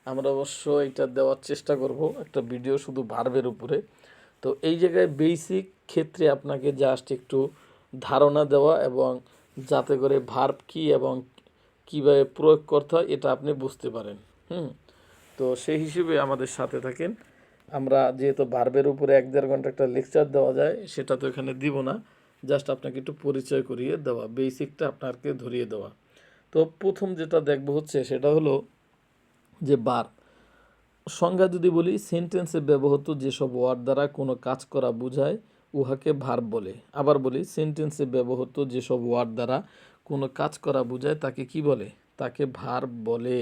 আমরা অবশ্য এটা দেওয়ার চেষ্টা করব, একটা ভিডিও শুধু ভার্বের উপরে। তো এই জায়গায় বেসিক ক্ষেত্রে আপনাকে জাস্ট একটু ধারণা দেওয়া, এবং যাতে করে ভার্ব কি এবং কীভাবে প্রয়োগ করতে হয় এটা আপনি বুঝতে পারেন। তো সেই হিসেবে আমাদের সাথে থাকেন। আমরা যেহেতু ভার্বের উপরে 1-1.5 ঘন্টা একটা লেকচার দেওয়া যায়, সেটা তো এখানে দিব না, জাস্ট আপনাকে একটু পরিচয় করিয়ে দেওয়া, বেসিকটা আপনাকে ধরিয়ে দেওয়া। তো প্রথম যেটা দেখব হচ্ছে সেটা হলো যে ভার্ব সংজ্ঞা যদি বলি, সেন্টেন্সে ব্যবহৃত যেসব ওয়ার্ড দ্বারা কোনো কাজ করা বোঝায় উহাকে ভার্ব বলে। আবার বলি, সেন্টেন্সে ব্যবহৃত যেসব ওয়ার্ড দ্বারা কোনো কাজ করা বোঝায় তাকে কি বলে, তাকে ভার্ব বলে।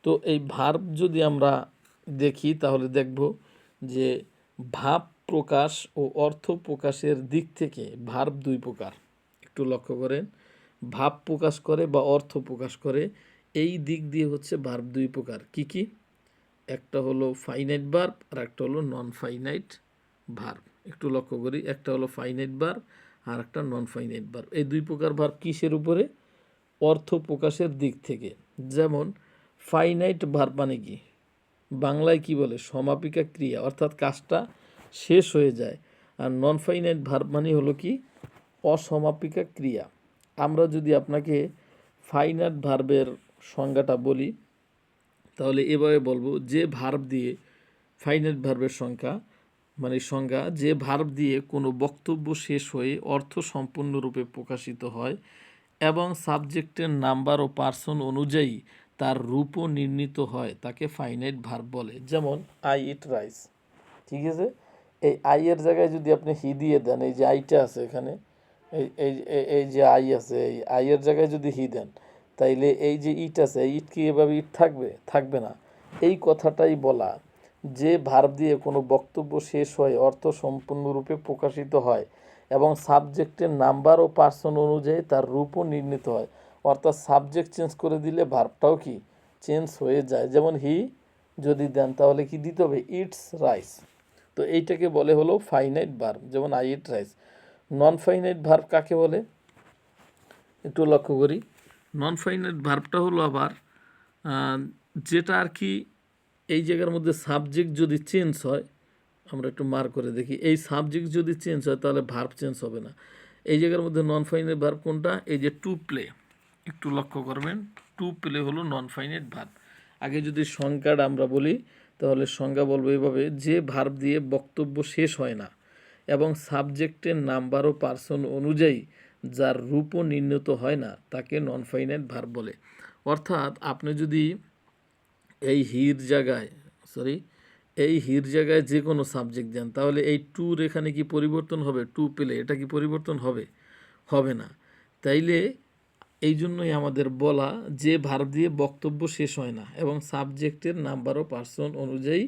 তো এই ভার্ব যদি আমরা দেখি তাহলে দেখব যে ভাব প্রকাশ ও অর্থ প্রকাশের দিক থেকে ভার্ব দুই প্রকার। একটু লক্ষ্য করেন, ভাব প্রকাশ করে বা অর্থ প্রকাশ করে, এই দিক দিয়ে হচ্ছে ভার্ব দুই প্রকার। কি কি? একটা হলো ফাইনাইট ভার্ব আর একটা হলো নন ফাইনাইট ভার্ব। একটু লক্ষ্য করি, একটা হলো ফাইনাইট ভার্ব আর একটা নন ফাইনাইট ভার্ব। এই দুই প্রকার ভার্ব কিসের উপরে? অর্থ প্রকাশের দিক থেকে। যেমন ফাইনাইট ভার্ব মানে কি? বাংলায় কি বলে? সমাপিকা ক্রিয়া, অর্থাৎ কাজটা শেষ হয়ে যায়। আর নন ফাইনাইট ভার্ব মানে হলো কি? অসমাপিকা ক্রিয়া। আমরা যদি আপনাকে ফাইনাইট ভার্বের সংজ্ঞাটা বলি, তাহলে এভাবে বলবো, যে ভার্ব দিয়ে, ফাইনাইট ভার্বের সংজ্ঞা, যে ভার্ব দিয়ে কোনো বক্তব্য শেষ হয়ে অর্থ সম্পূর্ণরূপে প্রকাশিত হয় এবং সাবজেক্টের নাম্বার ও পার্সন অনুযায়ী তার রূপও নির্ণীত হয়, তাকে ফাইনাইট ভার্ব বলে। যেমন আই ইট রাইস, ঠিক আছে? এই আই এর জায়গায় যদি আপনি হি দিয়ে দেন, এই যে আইটা আছে এখানে, এই এই এই যে আই আছে, এই আই এর জায়গায় যদি হি দেন, তাইলে এই যে ইট আছে, এই ইট কি এভাবে ইট থাকবে? থাকবে না। এই কথাটাই বলা, যে ভার্ব দিয়ে কোনো বক্তব্য শেষ হয়ে অর্থ সম্পূর্ণরূপে প্রকাশিত হয় এবং সাবজেক্টের নাম্বার ও পার্সন অনুযায়ী তার রূপও নির্ণীত হয়। অর্থাৎ সাবজেক্ট চেঞ্জ করে দিলে ভার্বটাও কি চেঞ্জ হয়ে যায়। যেমন হি যদি দেন, তাহলে কি দিতে হবে? Eats rice. তো এইটাকে বলে হলো ফাইনাইট ভার্ব। যেমন I eat rice. Non finite verb কাকে বলে? একটু লক্ষ্য করি, নন ফাইনাইট ভার্বটা হলো আবার যেটা আর কি, এই জায়গার মধ্যে সাবজেক্ট যদি চেঞ্জ হয়, আমরা একটু মার করে দেখি, এই সাবজেক্ট যদি চেঞ্জ হয় তাহলে ভার্ব চেঞ্জ হবে না। এই জায়গার মধ্যে নন ফাইনাইট ভার্ব কোনটা? এই যে টু প্লে, একটু লক্ষ্য করবেন, টু প্লে হলো নন ফাইনাইট ভার্ব। আগে যদি সংজ্ঞাটা আমরা বলি, তাহলে সংজ্ঞা বলবো এইভাবে, যে ভার্ব দিয়ে বক্তব্য শেষ হয় না এবং সাবজেক্টের নাম্বার ও পার্সন অনুযায়ী যার রূপও নির্ণীত হয় না, তাকে নন ফাইনাইট ভার্ব বলে। অর্থাৎ আপনি যদি এই হির জায়গায়, এই হির জায়গায় যে কোনো সাবজেক্ট দেন, তাহলে এই টুর এখানে কি পরিবর্তন হবে? টু পেলে এটা কি পরিবর্তন হবে? হবে না। তাইলে এই জন্যই আমাদের বলা, যে ভার্ব দিয়ে বক্তব্য শেষ হয় না এবং সাবজেক্টের নাম্বার ও পার্সন অনুযায়ী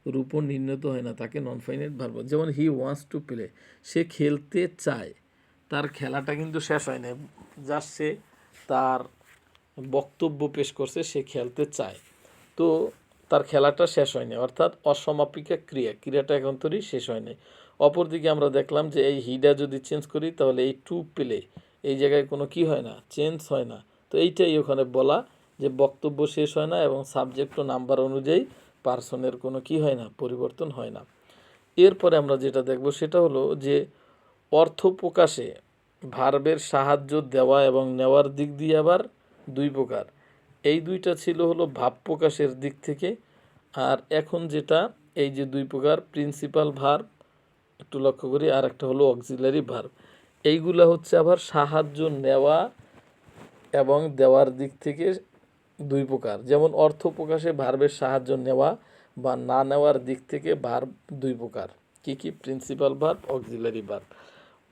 রূপও নির্ণীত হয় না, তাকে নন ফাইনাইট ভার্ব। যেমন হি ওয়ান্টস টু প্লে, সে খেলতে চায়, তার খেলাটা কিন্তু শেষ হয় না, জাস্ট সে তার বক্তব্য পেশ করছে, সে খেলতে চায়, তো তার খেলাটা শেষ হয়নি, অর্থাৎ অসমাপিকা ক্রিয়াটা এখন তৈরি শেষ হয়নি। অপরদিকে আমরা দেখলাম যে এই হিডা যদি চেঞ্জ করি, তাহলে এই টু পেলে এই জায়গায় কোনো কি হয় না, চেঞ্জ হয় না। তো এইটাই ওখানে বলা, যে বক্তব্য শেষ হয় না এবং সাবজেক্ট ও নাম্বার অনুযায়ী পার্সনের কোনো কি হয় না, পরিবর্তন হয় না। এরপরে আমরা যেটা দেখব সেটা হলো যে অর্থ প্রকাশে ভার্বের সাহায্য দেওয়া এবং নেওয়ার দিক দিয়ে আবার দুই প্রকার। এই দুইটা ছিল হলো ভাব প্রকাশের দিক থেকে। আর এখন যেটা, এই যে দুই প্রকার, প্রিন্সিপাল ভার্ব একটু লক্ষ্য করি, আর একটা হলো অক্সিলারি ভার্ব। এইগুলা হচ্ছে আবার সাহায্য নেওয়া এবং দেওয়ার দিক থেকে দুই প্রকার। যেমন অর্থ প্রকাশে ভার্বের সাহায্য নেওয়া বা না নেওয়ার দিক থেকে ভার্ব দুই প্রকার। কি কি? Principal verb, auxiliary verb.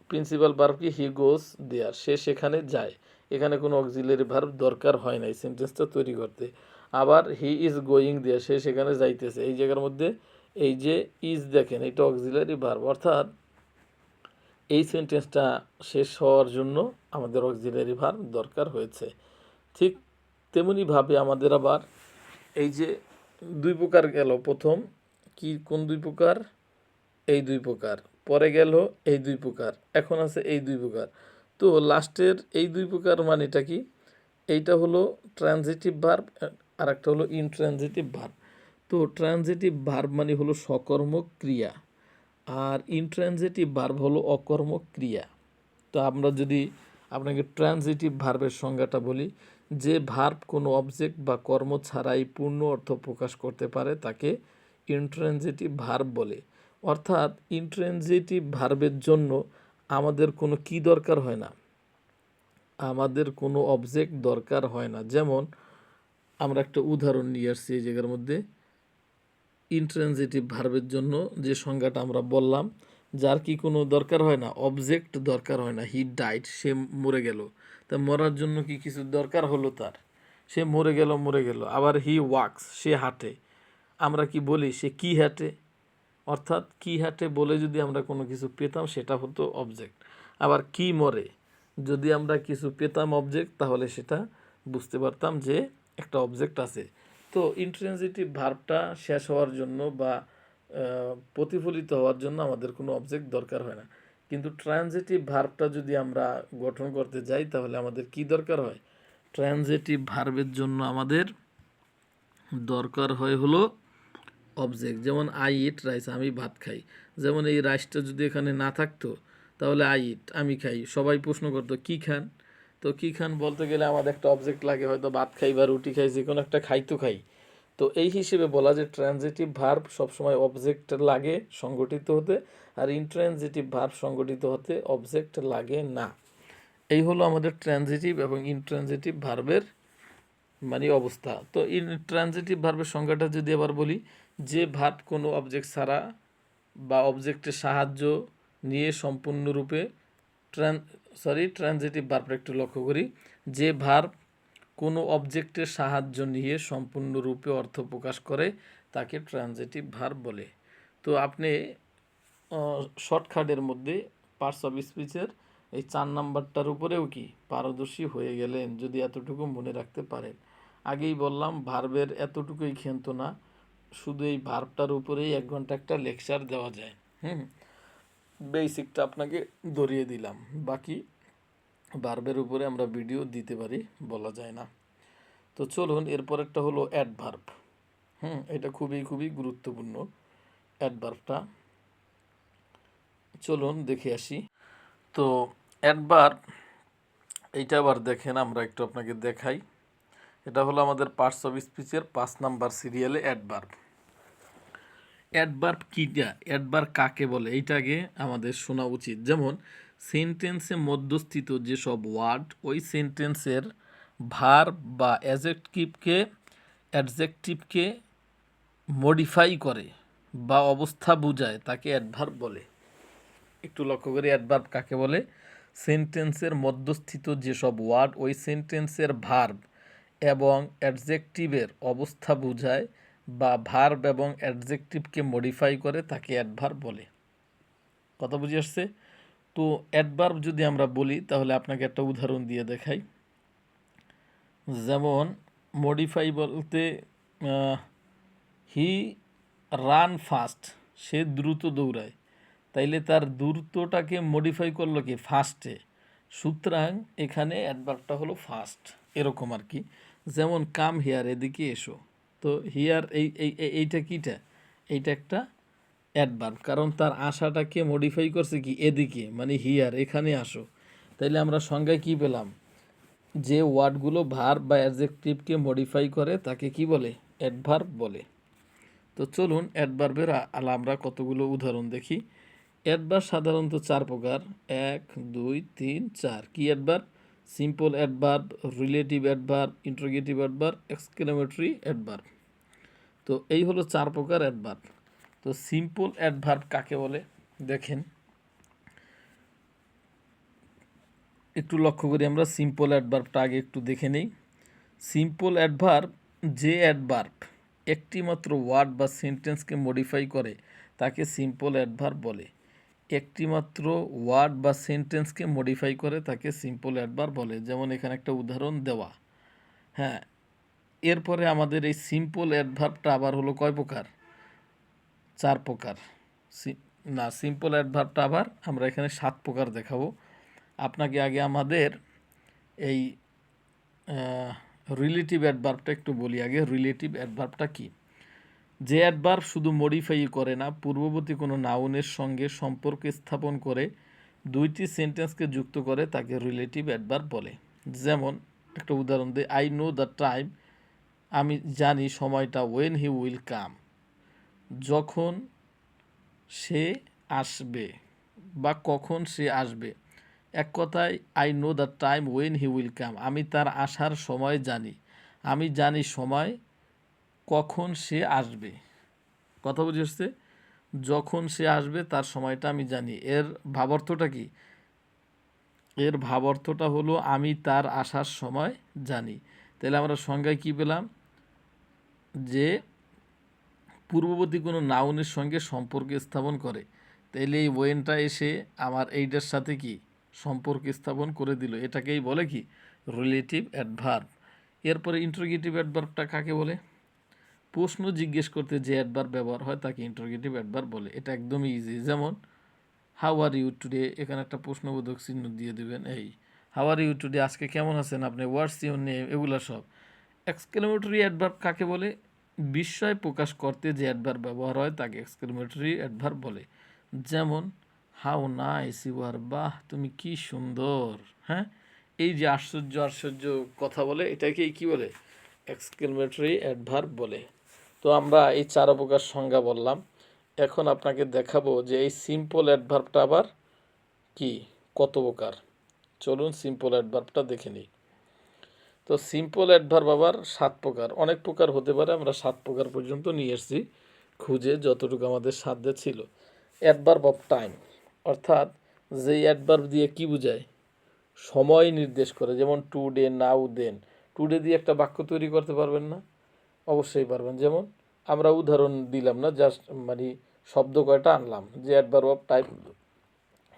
Principal verb কি? হি গোস দেয়ার, সে সেখানে যায়, এখানে কোনো অক্সিলারি ভার্ব দরকার হয় না এই সেন্টেন্সটা তৈরি করতে। আবার হি ইজ গোয়িং দেয়ার, সে সেখানে যাইতেছে, এই জায়গার মধ্যে এই যে ইজ দেখেন, এটা অক্সিলারি ভার্ব, অর্থাৎ এই সেন্টেন্সটা শেষ হওয়ার জন্য আমাদের অক্সিলারি ভার্ব দরকার হয়েছে। ঠিক তেমনিভাবে আমাদের আবার এই যে দুই প্রকার গেল, প্রথম কি, কোন দুই প্রকার? এই দুই প্রকার, পরে গেল এই দুই প্রকার, এখন আছে এই দুই প্রকার। তো লাস্টের এই দুই প্রকার মানেটা কি? এইটা হলো ট্রানজিটিভ ভার্ব আর একটা হলো ইনট্রানজিটিভ ভার্ব। তো ট্রানজিটিভ ভার্ব মানে হলো সকর্মক ক্রিয়া, আর ইনট্রানজিটিভ ভার্ব হলো অকর্মক ক্রিয়া। তো আমরা যদি আপনাকে ট্রানজিটিভ ভার্বের সংজ্ঞাটা বলি, যে ভার্ব কোনো অবজেক্ট বা কর্ম ছাড়াই পূর্ণ অর্থ প্রকাশ করতে পারে, তাকে ইনট্রানজিটিভ ভার্ব বলে। অর্থাৎ ইনট্রানজিটিভ ভার্বের জন্য আমাদের কোনো কি দরকার হয় না, আমাদের কোনো অবজেক্ট দরকার হয় না। যেমন আমরা একটা উদাহরণ নিয়ে আসছি এই জায়গার মধ্যে, ইনট্রানজিটিভ ভার্বের জন্য যে সংজ্ঞাটা আমরা বললাম, যার কি কোনো দরকার হয় না, অবজেক্ট দরকার হয় না। হি ডাইড, সে মরে গেল, তা মরার জন্য কি কিছু দরকার হলো তার? সে মরে গেল। আবার হি ওয়াক্স, সে হাঁটে, আমরা কি বলি? সে কি হাঁটে? অর্থাৎ কি হাঁটে বলে যদি আমরা কোনো কিছু পেতাম সেটা হতো অবজেক্ট। আবার কি মরে যদি আমরা কিছু পেতাম অবজেক্ট, তাহলে সেটা বুঝতে পারতাম যে একটা অবজেক্ট আছে। তো ইন্ট্রানজিটিভ ভার্বটা শেষ হওয়ার জন্য বা প্রতিফলিত হওয়ার জন্য আমাদের কোনো অবজেক্ট দরকার হয় না। কিন্তু ট্রানজিটিভ ভার্বটা যদি আমরা গঠন করতে যাই তাহলে আমাদের কি দরকার হয়? ট্রানজিটিভ ভার্বের জন্য আমাদের দরকার হয় হলো অবজেক্ট। যেমন আই ইট রাইস, আমি ভাত খাই। যেমন এই রাইসটা যদি এখানে না থাকতো তাহলে আই ইট, আমি খাই। সবাই প্রশ্ন করতো কি খান, তো কি খান বলতে গেলে আমাদের একটা অবজেক্ট লাগে, হয়তো ভাত খাই বা রুটি খাই, যে কোনো একটা খাই তো খাই। তো এই হিসেবে বলা যে ট্রানজিটিভ ভার্ব সবসময় অবজেক্ট লাগে সংগঠিত হতে, আর ইনট্রানজিটিভ ভার্ব সংগঠিত হতে অবজেক্ট লাগে না। এই হলো আমাদের ট্রানজিটিভ এবং ইনট্রানজিটিভ ভার্বের মানে অবস্থা। তো ইনট্রানজিটিভ ভার্বের সংজ্ঞাটা যদি আবার বলি, যে ভার্ব কোনো অবজেক্ট ছাড়া বা অবজেক্টের সাহায্য নিয়ে সম্পূর্ণরূপে ট্রানজিটিভ ভার্বটা একটু লক্ষ্য করি, যে ভার্ব কোনো অবজেক্টের সাহায্য নিয়ে সম্পূর্ণরূপে অর্থ প্রকাশ করে তাকে ট্রানজিটিভ ভার্ব বলে। তো আপনি শর্টকাটের মধ্যে পার্টস অফ স্পিচের এই 4 নাম্বারটার উপরেও কি পারদর্শী হয়ে গেলেন যদি এতটুকু মনে রাখতে পারেন। আগেই বললাম ভার্বের এতটুকুই ক্ষেন্ত না, শুধু এই ভার্বটার উপরেই 1 ঘন্টা একটা লেকচার দেওয়া যায়। বেসিকটা আপনাকে ধরিয়ে দিলাম, বাকি ভার্বের উপরে আমরা ভিডিও দিতে পারি, বলা যায় না। তো চলুন এরপরেরটা হলো অ্যাডভার্ব। এটা খুবই খুবই গুরুত্বপূর্ণ অ্যাডভার্বটা। চলুন দেখে আসি। তো অ্যাডভার্ব এইটা আবার দেখেন, আমরা একটু আপনাকে দেখাই। এটা হলো আমাদের পার্টস অফ স্পিচের 5 নাম্বার সিরিয়ালে অ্যাডভার্ব। অ্যাডভার্ব কিটা, অ্যাডভার্ব কাকে বলে এইটা আগে আমাদের শোনা উচিত। যেমন সেন্টেন্সে মধ্যস্থিত যেসব ওয়ার্ড ওই সেন্টেন্সের ভার্ব বা অ্যাডজেক্টিভকে মডিফাই করে বা অবস্থা বোঝায় তাকে অ্যাডভার্ব বলে। একটু লক্ষ্য করি অ্যাডভার্ব কাকে বলে। সেন্টেন্সের মধ্যস্থিত যেসব ওয়ার্ড ওই সেন্টেন্সের ভার্ব এবং অ্যাডজেক্টিভের অবস্থা বোঝায় বা ভার্ব এবং অ্যাডজেক্টিভকে মডিফাই করে তাকে অ্যাডভার্ব বলে। কথা বুঝে আসছে? তো অ্যাডভার্ব যদি আমরা বলি তাহলে আপনাকে একটা উদাহরণ দিয়ে দেখাই। যেমন মডিফাই বলতে হি রান ফাস্ট, সে দ্রুত দৌড়ায়। তাইলে তার দ্রুতটাকে মডিফাই করলো কি ফাস্টে, সুতরাং এখানে অ্যাডভার্বটা হলো ফাস্ট, এরকম আর কি। যেমন কাম হিয়ার, এদিকে এসো। তো হিয়ার এইটা কিটা, এইটা একটা অ্যাডভার্ব, কারণ তার আশাটাকে মডিফাই করছে কি এদিকে, মানে হিয়ার, এখানে আসো। তাইলে আমরা সংজ্ঞায় কি পেলাম, যে ওয়ার্ডগুলো ভার্ব বা অ্যাডজেক্টিভকে মডিফাই করে তাকে কি বলে, অ্যাডভার্ব বলে। তো চলুন অ্যাডভার্বের আমরা কতগুলো উদাহরণ দেখি। অ্যাডভার্ব সাধারণত 4 প্রকার, 1 2 3 4। কি adverb? Simple adverb, relative adverb, interrogative adverb, exclamatory adverb. তো এই হলো 4 প্রকার অ্যাডভার্ব। তো সিম্পল অ্যাডভার্ব কাকে বলে দেখেন, একটু লক্ষ্য করি আমরা সিম্পল অ্যাডভার্বটা আগে একটু দেখে নেই। সিম্পল অ্যাডভার্ব যে অ্যাডভার্ব একটি মাত্র ওয়ার্ড বা সেন্টেন্সকে মডিফাই করে তাকে সিম্পল অ্যাডভার্ব বলে। একটি মাত্র ওয়ার্ড বা সেন্টেন্সকে মডিফাই করে তাকে সিম্পল অ্যাডভার্ব বলে। যেমন এখানে একটা উদাহরণ দেওয়া। হ্যাঁ, এরপরে আমাদের এই সিম্পল অ্যাডভার্বটা আবার হলো কয় প্রকার? 4 প্রকার। না, সিম্পল অ্যাডভার্বটা আবার আমরা এখানে 7 প্রকার দেখাবো আপনাকে। আগে আমাদের এই রিলেটিভ অ্যাডভার্বটা একটু বলি আগে। রিলেটিভ অ্যাডভার্বটা কি? যে অ্যাডভার্ব শুধু মডিফাই করে না, পূর্ববর্তী কোনো নাউনের সঙ্গে সম্পর্ক স্থাপন করে দুইটি সেন্টেন্সকে যুক্ত করে তাকে রিলেটিভ অ্যাডভার্ব বলে। যেমন একটা উদাহরণ দিই, আই নো দ্য টাইম, আমি জানি সময়টা, ওয়েন হি উইল কাম, যখন সে আসবে বা কখন সে আসবে। এক কথায় I know the time when he will come, আমি তার আসার সময় জানি, আমি জানি সময় কখন সে আসবে। কথা বুঝে আসছে? যখন সে আসবে তার সময়টা আমি জানি। এর ভাবার্থটা কি? এর ভাবার্থটা হলো আমি তার আসার সময় জানি। তাহলে আমরা সংজ্ঞায় কি পেলাম, যে পূর্ববর্তী কোনো নাউনের সঙ্গে সম্পর্ক স্থাপন করে, তাইলে এই ওয়েনটা এসে আমার এইটার সাথে কি সম্পর্ক স্থাপন করে দিল, এটাকেই বলে কি রিলেটিভ অ্যাডভার্ব। এরপরে ইন্টারোগেটিভ অ্যাডভার্বটা কাকে বলে? প্রশ্ন জিজ্ঞেস করতে যে অ্যাডভার্ব ব্যবহার হয় তাকে ইন্টারোগেটিভ অ্যাডভার্ব বলে। এটা একদমই ইজি। যেমন হাউ আর ইউ টুডে, এখানে একটা প্রশ্নবোধক চিহ্ন দিয়ে দেবেন। এই হাউ আর ইউ টুডে, আজকে কেমন আছেন আপনি, হোয়াটস ইউর নেম, এগুলো সব। এক্সক্লেমেটরি অ্যাডভার্ব কাকে বলে? বিস্ময় প্রকাশ করতে যে অ্যাডভার্ব ব্যবহার হয় তাকে এক্সক্লেমেটরি অ্যাডভার্ব বলে। যেমন হাউ নাইস ইউ আর, বাহ তুমি কি সুন্দর। হ্যাঁ, এই যে আশ্চর্য আশ্চর্য কথা বলে, এটাকেই কি বলে? এক্সক্লেমেটরি অ্যাডভার্ব বলে। তো আমরা এই 4 প্রকার সংজ্ঞা বললাম। এখন আপনাকে দেখাবো যে এই সিম্পল অ্যাডভার্বটা আবার কি, কত প্রকার। চলুন সিম্পল অ্যাডভার্বটা দেখে নিই। তো সিম্পল অ্যাডভার্ব আবার 7 প্রকার, অনেক প্রকার হতে পারে, আমরা 7 প্রকার পর্যন্ত নিয়ে এসেছি খুঁজে, যতটুকু আমাদের সাধ্যে ছিল। অ্যাডভার্ব অফ টাইম, অর্থাৎ যেই অ্যাডভার্ব দিয়ে কি বোঝায়, সময় নির্দেশ করে। যেমন টুডে, নাও, দেন। টুডে দিয়ে একটা বাক্য তৈরি করতে পারবেন না? অবশ্যই পারবেন। যেমন আমরা উদাহরণ দিলাম না, জাস্ট মানে শব্দ কয়টা আনলাম, যে অ্যাডভার্ব অফ টাইম,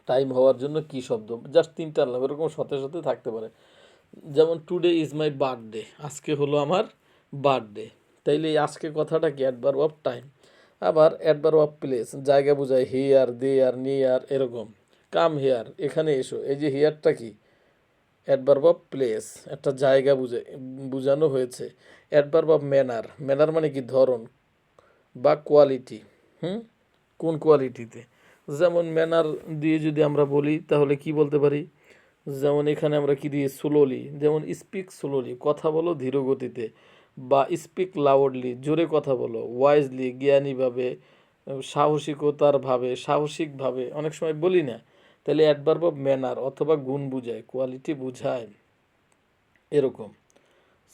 টাইম হওয়ার জন্য কি শব্দ, জাস্ট 3টা আনলাম, এরকম সাথে সাথে থাকতে পারে। যেমন টুডে ইজ মাই বার্থডে, আজকে হলো আমার বার্থডে। তাইলে এই আজকে কথাটা কি অ্যাডভার্ব অফ টাইম। আবার অ্যাডভার্ব অফ প্লেস, জায়গা বোঝায়, হিয়ার, দেয়ার, নিয়ার, এরকম। কাম হিয়ার, এখানে এসো, এই যে হিয়ারটা কি অ্যাডভার্ব অফ প্লেস, একটা জায়গা বোঝানো হয়েছে। অ্যাডভার্ব অফ ম্যানার, ম্যানার মানে কি ধরন বা কোয়ালিটি। কোন কোয়ালিটিতে। যেমন ম্যানার দিয়ে যদি আমরা বলি তাহলে কি বলতে পারি, যেমন এখানে আমরা কি দিয়ে স্লোলি, যেমন স্পিক স্লোলি, কথা বলো ধীর গতিতে, বা স্পিক লাউডলি, জোরে কথা বলো, ওয়াইজলি, জ্ঞানীভাবে, সাহসিকতার ভাবে, সাহসিকভাবে, অনেক সময় বলি না। তাহলে অ্যাডভার্ব অফ ম্যানার, অথবা গুণ বুঝায়, কোয়ালিটি বুঝায়, এরকম।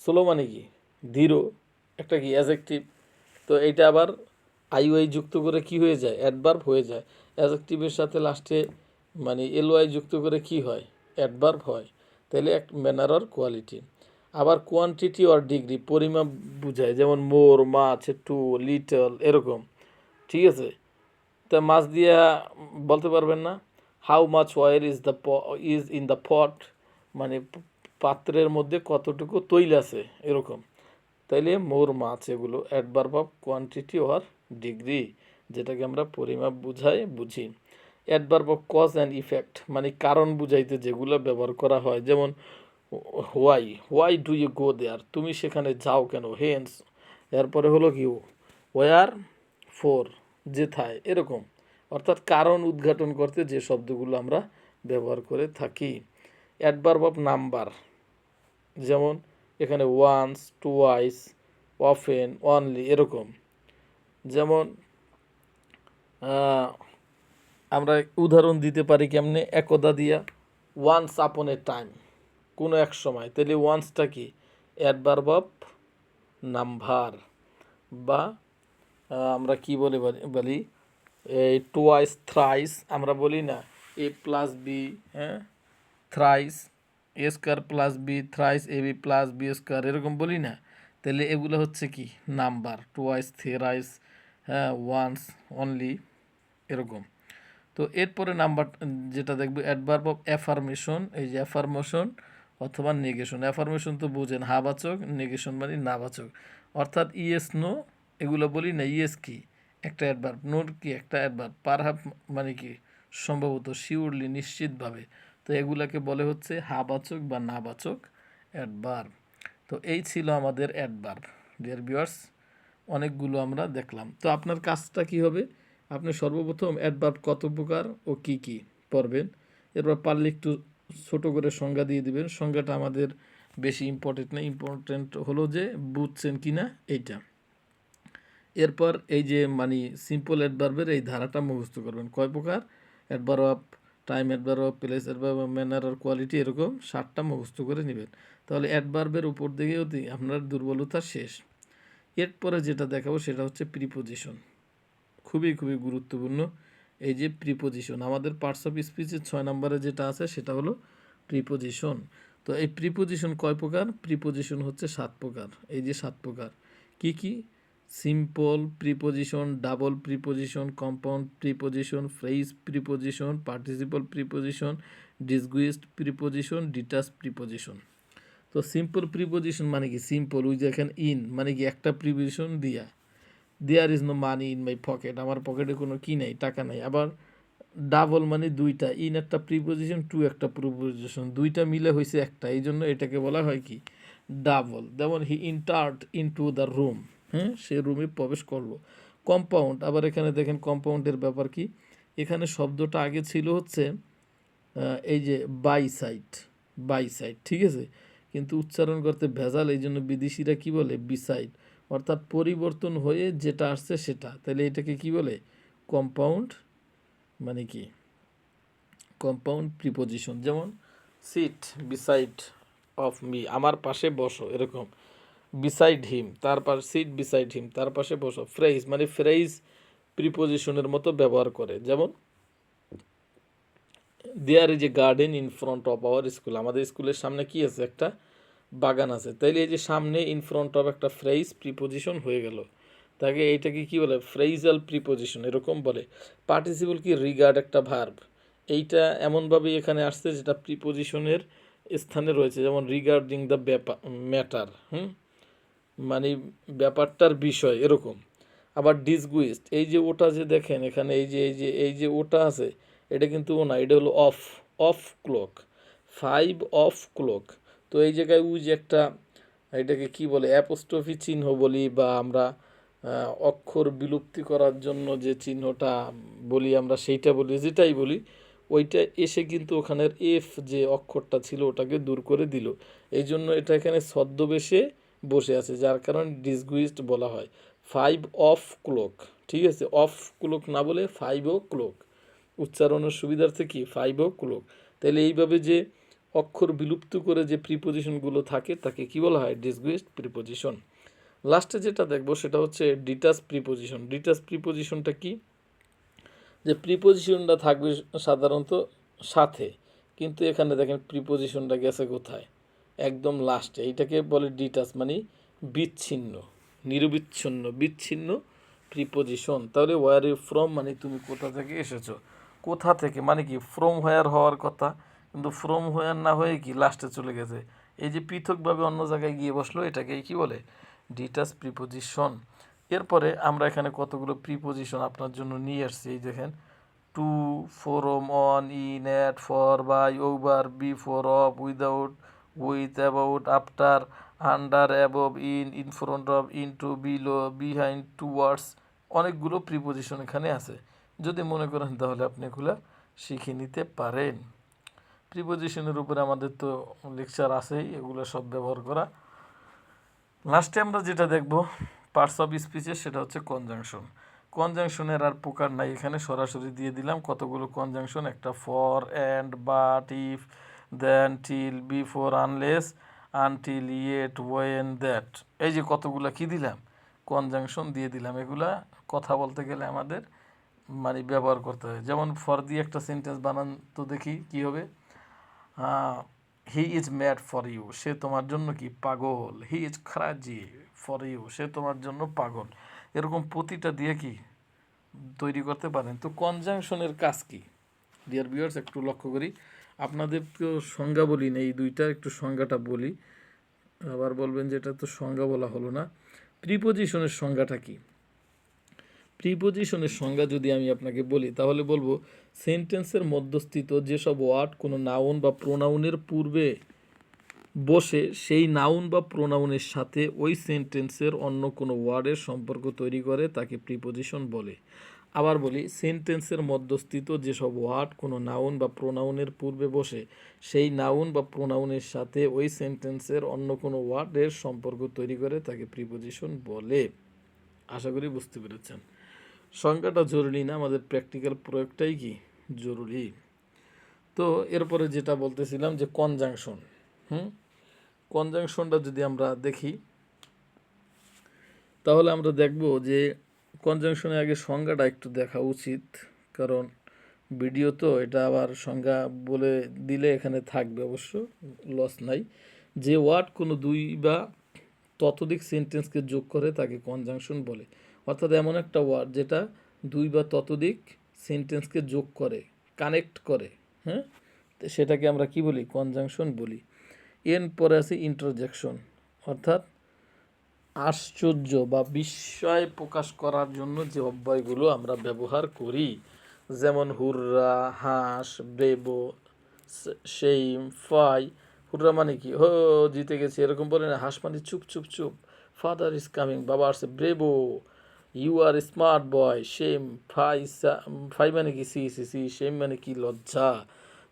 স্লো মানে কি ধীর, একটা কি অ্যাজেক্টিভ। তো এইটা আবার আইওয়াই যুক্ত করে কি হয়ে যায়, অ্যাডভার্ব হয়ে যায়। অ্যাজেক্টিভের সাথে লাস্টে মানে এলওয়াই যুক্ত করে কি হয়, অ্যাডভার্ব হয়। তাহলে এক ম্যানার অর কোয়ালিটি। আবার কোয়ান্টিটি অর ডিগ্রি, পরিমাপ বুঝায়, যেমন মোর, মাছ, টু, লিটল, এরকম। ঠিক আছে। তা মাছ দিয়া বলতে পারবেন না how much oil is in the পট, মানে পাত্রের মধ্যে কতটুকু তৈল আছে, এরকম। তাইলে মোর, মাছ, এগুলো adverb of quantity or degree, যেটাকে আমরা পরিমাপ বুঝি। Adverb of cause and effect, মানে কারণ বুঝাইতে যেগুলো ব্যবহার করা হয়। যেমন why do you go there, তুমি সেখানে যাও কেন, হেন্স, এরপরে হলো কি ওয়ার ফোর, যেথায়, এরকম। অর্থাৎ কারণ উদ্ঘাটন করতে যে শব্দগুলো আমরা ব্যবহার করে থাকি। অ্যাডভার্ব অফ নাম্বার, যেমন এখানে ওয়ান্স, টুয়াইস, অফেন, অনলি, এরকম। যেমন আমরা উদাহরণ দিতে পারি কেমনে, একদা দিয়া, ওয়ান্স আপন এ টাইম, কোনো এক সময়। তাহলে ওয়ান্সটা কি অ্যাডভার্ব অফ নাম্বার। বা আমরা কি বলি এই টুয়াইস, থ্রাইস, আমরা বলি না এ প্লাস বি, হ্যাঁ, thrice A square plus B, thrice A B plus B square, এরকম বলি না। তাহলে এগুলো হচ্ছে কি নাম্বার, টুয়াইস, থ্রাইস, হ্যাঁ, ওয়ান্স, অনলি, এরকম। তো এরপরে নাম্বার যেটা দেখবো অ্যাডভার্ব অফ অ্যাফার্মেশন, এই যে অ্যাফার্মেশন অথবা নেগেশন। অ্যাফার্মেশন তো বুঝেন হাবাচক, নেগেশন মানে নাবাচক। অর্থাৎ ইয়েস, নো, এগুলো বলি না। ইয়েস কি একটা অ্যাডভার্ব, নোর কি একটা অ্যাডভার্ব, পারহাপ মানে কি সম্ভবত, শিওরলি, নিশ্চিতভাবে। তো এগুলাকে বলে হচ্ছে হাবাচক বা নাবাচক অ্যাডভার্ব। তো এই ছিল আমাদের অ্যাডভার্ব। ডিয়ার ভিউয়ার্স, অনেকগুলো আমরা দেখলাম। তো আপনার কাজটা কি হবে, আপনি সর্বপ্রথম অ্যাডভার্ব কত প্রকার ও কি কি পড়বেন। এরপর পারলে একটু ছোট করে সংজ্ঞা দিয়ে দিবেন। সংজ্ঞাটা আমাদের বেশি ইম্পর্টেন্ট না, ইম্পর্টেন্ট হলো যে বুঝছেন কি না এইটা। এরপর এই যে মানে সিম্পল অ্যাডভার্বের এই ধারাটা মুখস্থ করবেন। কয় প্রকার, adverb of time, adverb of place, adverb of manner আর কোয়ালিটি, এরকম 7টা মুখস্থ করে নেবেন। তাহলে অ্যাডভার্বের উপর দিকে অতি আপনার দুর্বলতা শেষ। এরপরে যেটা দেখাবো সেটা হচ্ছে প্রিপোজিশন। খুবই খুবই গুরুত্বপূর্ণ এই যে প্রিপোজিশন। আমাদের পার্টস অফ স্পিচের 6 নম্বরে যেটা আছে সেটা হলো প্রিপোজিশন। তো এই প্রিপোজিশন কয় প্রকার, প্রিপোজিশন হচ্ছে 7 প্রকার। এই যে 7 প্রকার কি কি, simple preposition, double preposition, compound preposition, phrase preposition, participle preposition, ডিসগুইসড preposition, detach preposition. তো সিম্পল প্রিপোজিশন মানে কি? সিম্পল, ওই যে এখানে ইন মানে কি একটা প্রিপোজিশন দিয়া, there is no money in my pocket, আমার পকেটে কোনো কি নেই, টাকা নেই। আবার ডাবল মানে দুইটা, ইন একটা প্রিপোজিশন, টু একটা প্রিপোজিশন, দুইটা মিলে হয়েছে একটা, এই জন্য এটাকে বলা হয় কি? ডাবল। যেমন হি ইন্টার্ড ইনটু দ্য রুম, হ্যাঁ, সে রুমে প্রবেশ করলো। কম্পাউন্ড, আবার এখানে দেখেন কম্পাউন্ডের ব্যাপার কি? এখানে শব্দটা আগে ছিল হচ্ছে এই যে বাই সাইড, বাই সাইড, ঠিক আছে, কিন্তু উচ্চারণ করতে ভেজাল, এই জন্য বিদেশিরা কি বলে? বিসাইড, অর্থাৎ পরিবর্তন হয়ে যেটা আসছে সেটা। তাহলে এটাকে কি বলে? কম্পাউন্ড, মানে কি? Compound preposition. যেমন সিট বিসাইড অফ মি, আমার পাশে বসো, এরকম। বিসাইড হিম, তার পাশে, সিট বিসাইড হিম, তার পাশে বসো। ফ্রেজ মানে ফ্রেজ প্রিপোজিশনের মতো ব্যবহার করে। যেমন there is a garden in front of our school, আমাদের স্কুলের সামনে কি আছে? একটা বাগান আছে। তাইলে এই যে সামনে ইন ফ্রন্ট অফ একটা ফ্রেজ প্রিপোজিশন হয়ে গেল, তাকে এইটাকে কি বলে? ফ্রেজাল প্রিপোজিশন, এরকম বলে। পার্টিসিপল কি? রিগার্ড একটা ভার্ব, এইটা এমনভাবে এখানে আসছে যেটা প্রিপোজিশনের স্থানে রয়েছে। যেমন রিগার্ডিং দ্য ব্যাপার, ম্যাটার, মানে ব্যাপারটার বিষয়, এরকম। আবার ডিসগুইস্ট, এই যে ওটা যে দেখেন এখানে, এই যে ওটা আছে, এটা কিন্তু ও না, এটা হলো অফ, অফ ক্লক, 5 o'clock। তো এই জায়গায় ওই যে একটা, এটাকে কি বলে? অ্যাপোস্ট্রফি চিহ্ন বলি, বা আমরা অক্ষর বিলুপ্তি করার জন্য যে চিহ্নটা বলি আমরা, সেইটা বলি, যেটাই বলি, ওইটা এসে কিন্তু ওখানের এফ যে অক্ষরটা ছিল ওটাকে দূর করে দিল। এই জন্য এটা এখানে ছদ্মবেশে বসে আছে, যার কারণে ডিসগুইস্ট বলা হয়। 5 o'clock, ঠিক আছে, অফ ক্লক না বলে 5 o'clock, উচ্চারণের সুবিধার্থে কি? 5 o'clock। তাহলে এইভাবে যে অক্ষর বিলুপ্ত করে যে প্রিপোজিশনগুলো থাকে তাকে কি বলা হয়? ডিসগুইসড প্রিপোজিশন। লাস্টে যেটা দেখবো সেটা হচ্ছে ডিটাচ প্রিপোজিশন। ডিটাচ প্রিপোজিশনটা কি? যে প্রিপোজিশনটা থাকবে সাধারণত সাথে, কিন্তু এখানে দেখেন প্রিপোজিশনটা গেছে কোথায়? একদম লাস্টে। এইটাকে বলে ডিটাচ, মানে বিচ্ছিন্ন, নিরবিচ্ছিন্ন, বিচ্ছিন্ন প্রিপোজিশন। তাহলে ওয়ার ইউ ফ্রম মানে তুমি কোথা থেকে এসেছো। কোথা থেকে মানে কি? ফ্রম হোয়ার হওয়ার কথা, কিন্তু ফ্রম হোয়ার না হয়ে কি লাস্টে চলে গেছে, এই যে পৃথকভাবে অন্য জায়গায় গিয়ে বসলো, এটাকেই কি বলে? Detach preposition. এরপরে আমরা এখানে কতগুলো প্রিপোজিশন আপনার জন্য নিয়ে আসছি, এই দেখেন। To, from, on, in, at, for, by, over, before, of, without, with, about, after, under, above, in front of, into, below, behind, towards, অনেকগুলো প্রিপোজিশন এখানে আছে। যদি মনে করেন তাহলে আপনি এগুলো শিখে নিতে পারেন। প্রিপোজিশনের উপরে আমাদের তো লেকচার আছেই, এগুলো সব ব্যবহার করা। লাস্টে আমরা যেটা দেখব পার্টস অফ স্পিচের, সেটা হচ্ছে কনজাংশন। কনজাংশনের আর প্রকার নাই, এখানে সরাসরি দিয়ে দিলাম কতগুলো কনজাংশন। একটা for, and, but, if, then, till, before, unless, until, yet, when, that, এই যে কতগুলো কি দিলাম? কনজাংশন দিয়ে দিলাম। এগুলা কথা বলতে গেলে আমাদের মানে ব্যবহার করতে হয়। যেমন ফর দিয়ে একটা সেন্টেন্স বানান তো দেখি কি হবে। He is mad for you, সে তোমার জন্য কি? পাগল। He is crazy for you, সে তোমার জন্য পাগল। এরকম প্রতিটা দিয়ে কি তৈরি করতে পারেন। তো কনজাংশনের কাজ কি ডিয়ার ভিউয়ার্স, একটু লক্ষ্য করি। আপনাদের তো সংজ্ঞা বলি না, এই দুইটা একটু সংজ্ঞাটা বলি, আবার বলবেন যে এটা তো সংজ্ঞা বলা হলো না। প্রিপোজিশনের সংজ্ঞাটা কি? প্রিপোজিশনের সংজ্ঞা যদি আমি আপনাকে বলি তাহলে বলবো, সেন্টেন্সের মধ্যস্থিত যেসব ওয়ার্ড কোনো নাউন বা প্রোনাউনের পূর্বে বসে সেই নাউন বা প্রোনাউনের সাথে ওই সেন্টেন্সের অন্য কোনো ওয়ার্ডের সম্পর্ক তৈরি করে তাকে প্রিপোজিশন বলে। আবার বলি, সেন্টেন্সের মধ্যস্থিত যেসব ওয়ার্ড কোনো নাউন বা প্রোনাউনের পূর্বে বসে সেই নাউন বা প্রোনাউনের সাথে ওই সেন্টেন্সের অন্য কোনো ওয়ার্ডের সম্পর্ক তৈরি করে তাকে প্রিপোজিশন বলে। আশা করি বুঝতে পেরেছেন। সংজ্ঞাটা জরুরি না, আমাদের প্র্যাকটিক্যাল প্রয়োগটাই কি জরুরি। তো এরপরে যেটা বলতেছিলাম যে কনজাংশন, কনজাংশনটা যদি আমরা দেখি তাহলে আমরা দেখব যে কনজাংশনের আগে সংজ্ঞাটা একটু দেখা উচিত, কারণ ভিডিও তো এটা আবার সংজ্ঞা বলে দিলে এখানে থাকবে, অবশ্য লস নাই। যে ওয়ার্ড কোনো দুই বা ততোধিক সেন্টেন্সকে যোগ করে তাকে কনজাংশন বলে। অর্থাৎ এমন একটা ওয়ার্ড যেটা দুই বা ততোধিক সেন্টেন্সকে যোগ করে, কানেক্ট করে, হ্যাঁ, তো সেটাকে আমরা কি বলি? কনজাংশন বলি। এর পরে আছে ইন্টারজেকশন, অর্থাৎ আশ্চর্য বা বিস্ময় প্রকাশ করার জন্য যে অব্যয়গুলো আমরা ব্যবহার করি, যেমন হুররা, হাস, ব্রেবো, সেইম, ফাই। হুররা মানে কি? হো, জিতে গেছে, এরকম বলে না। হাস মানে চুপ চুপ চুপ, ফাদার ইজ কামিং, বাবা আসছে। Bravo, you are smart boy. Same, ফাই মানে কি? সি সি সি। সেম মানে কি? লজ্জা।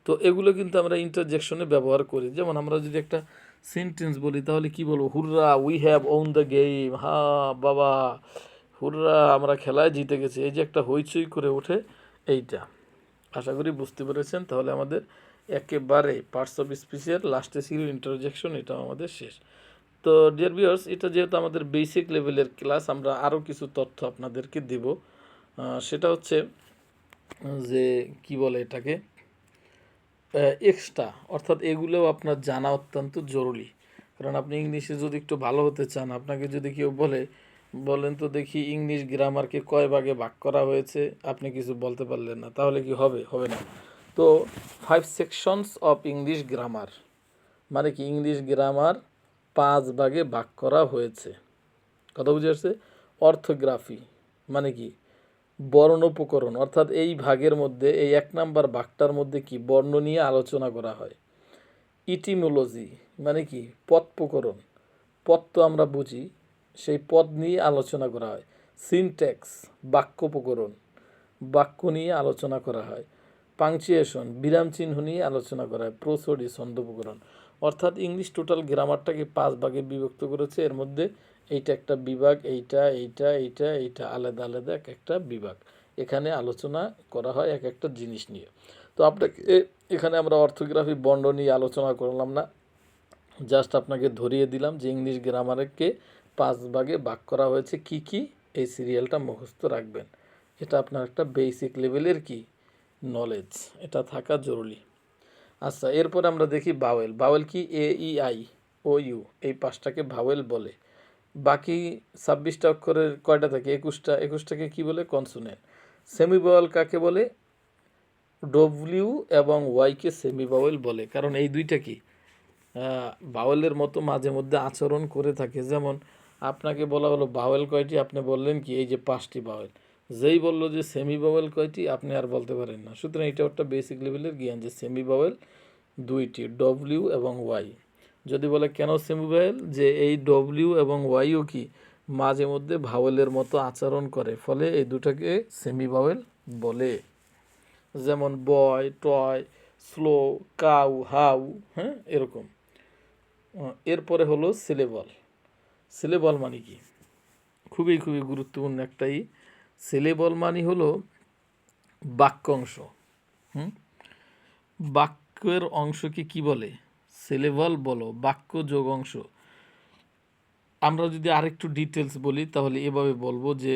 তো এগুলো কিন্তু আমরা ইন্টারজেকশনে ব্যবহার করি। যেমন আমরা যদি একটা সেন্টেন্স বলি তাহলে কি বলবো? Hurrah, we have won the game. হা বাবা, হুররা, আমরা খেলায় জিতে গেছি। এই যে একটা হইচই করে ওঠে, এইটা। আশা করি বুঝতে পেরেছেন। তাহলে আমাদের একেবারে পার্টস অফ স্পিচের লাস্টে ছিল ইন্টারজেকশন, এটা আমাদের শেষ। তো ডিয়ার ভিউয়ার্স, এটা যেহেতু আমাদের বেসিক লেভেলের ক্লাস, আমরা আরও কিছু তথ্য আপনাদেরকে দেব। সেটা হচ্ছে যে কি বলে এটাকে, এক্সট্রা, অর্থাৎ এগুলোও আপনার জানা অত্যন্ত জরুরি। কারণ আপনি ইংলিশে যদি একটু ভালো হতে চান, আপনাকে যদি কেউ বলেন তো দেখি ইংলিশ গ্রামারকে কয় ভাগে ভাগ করা হয়েছে, আপনি কিছু বলতে পারলেন না, তাহলে কি হবে? হবে না। তো 5 সেকশনস অফ ইংলিশ গ্রামার মানে কি? ইংলিশ গ্রামার 5 ভাগে ভাগ করা হয়েছে। কথা বুঝে আসছে? অর্থোগ্রাফি মানে কি? বর্ণোপকরণ, অর্থাৎ এই ভাগের মধ্যে, এই 1 নাম্বার ভাগটার মধ্যে কি বর্ণ নিয়ে আলোচনা করা হয়। ইটিমোলজি মানে কি? পদপ্রকরণ, পদ তো আমরা বুঝি, সেই পদ নিয়ে আলোচনা করা হয়। সিনট্যাক্স, বাক্যপ্রকরণ, বাক্য নিয়ে আলোচনা করা হয়। পাংচুয়েশন, বিরাম চিহ্ন নিয়ে আলোচনা করা হয়। প্রোসোডি, ছন্দপ্রকরণ। অর্থাৎ ইংলিশ টোটাল গ্রামারটাকে 5 ভাগে বিভক্ত করেছে। এর মধ্যে এইটা একটা বিভাগ, এইটা এইটা এইটা এইটা আলাদা আলাদা এক একটা বিভাগ। এখানে আলোচনা করা হয় এক একটা জিনিস নিয়ে। তো আপনাকে এখানে আমরা অর্থোগ্রাফি, বর্ণ নিয়ে আলোচনা করলাম না, জাস্ট আপনাকে ধরিয়ে দিলাম যে ইংলিশ গ্রামারকে 5 ভাগে ভাগ করা হয়েছে। কি কি? এই সিরিয়ালটা মুখস্থ রাখবেন। এটা আপনার একটা বেসিক লেভেলের কি নলেজ, এটা থাকা জরুরি। আচ্ছা, এরপর আমরা দেখি ভাওয়েল। ভাওয়েল কি? এ, ই, আই, ও, ইউ, এই 5টাকে ভাওয়েল বলে। বাকি 26টা অক্ষরের কয়টা থাকে? 21টাকে কি বলে? কনসোনেন্ট। সেমি ভাওয়েল কাকে বলে? ডব্লিউ এবং ওয়াইকে সেমি ভাওয়েল বলে, কারণ এই দুইটা কি ভাওয়েলের মতো মাঝে মধ্যে আচরণ করে থাকে। যেমন আপনাকে বলা হলো ভাওয়েল কয়টি, আপনি বললেন কি এই যে 5টি ভাওয়েল। যেই বললো যে সেমি ভাওয়েল কয়টি, আপনি আর বলতে পারেন না। সুতরাং এটা একটা বেসিক লেভেলের জ্ঞান যে সেমি ভাওয়েল 2টি, ডব্লিউ এবং ওয়াই। যদি বলে কেন সেমি ভাওয়েল, যে এই ডব্লিউ এবং ওয়াইও কি মাঝে মধ্যে ভাওয়েলের মতো আচরণ করে, ফলে এই দুটাকে সেমি ভাওয়েল বলে। যেমন বয়, টয়, স্লো, কাউ, হাউ, হ্যাঁ, এরকম। এরপরে হলো সিলেবল। সিলেবল মানে কি? খুবই খুবই গুরুত্বপূর্ণ একটাই। সিলেবল মানে হলো বাক্যাংশ। বাক্যের অংশকে কি বলে? সিলেবল বলো, বাক্য যোগ অংশ। আমরা যদি আরেকটু ডিটেলস বলি তাহলে এভাবে বলবো যে,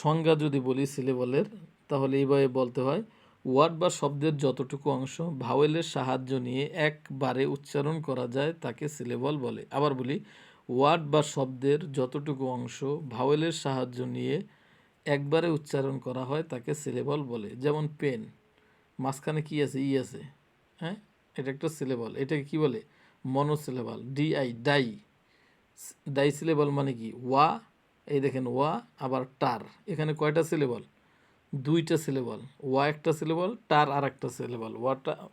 সংজ্ঞা যদি বলি সিলেবলের, তাহলে এইভাবে বলতে হয়: ওয়ার্ড বা শব্দের যতটুকু অংশ ভাওয়েলের সাহায্য নিয়ে একবারে উচ্চারণ করা যায় তাকে সিলেবল বলে। আবার বলি, ওয়ার্ড বা শব্দের যতটুকু অংশ ভাওয়েলের সাহায্য নিয়ে একবারে উচ্চারণ করা হয় তাকে সিলেবল বলে। যেমন পেন, মাঝখানে কি আছে? ই আছে, হ্যাঁ, এটা একটা সিলেবল। এটাকে কি বলে? Monosyllable. DI, die, die syllable মানে কি? ওয়া, এই দেখেন ওয়া, আবার টার। এখানে কয়টা সিলেবল? 2টা সিলেবল। ওয়া একটা সিলেবল, টার আর একটা সিলেবল।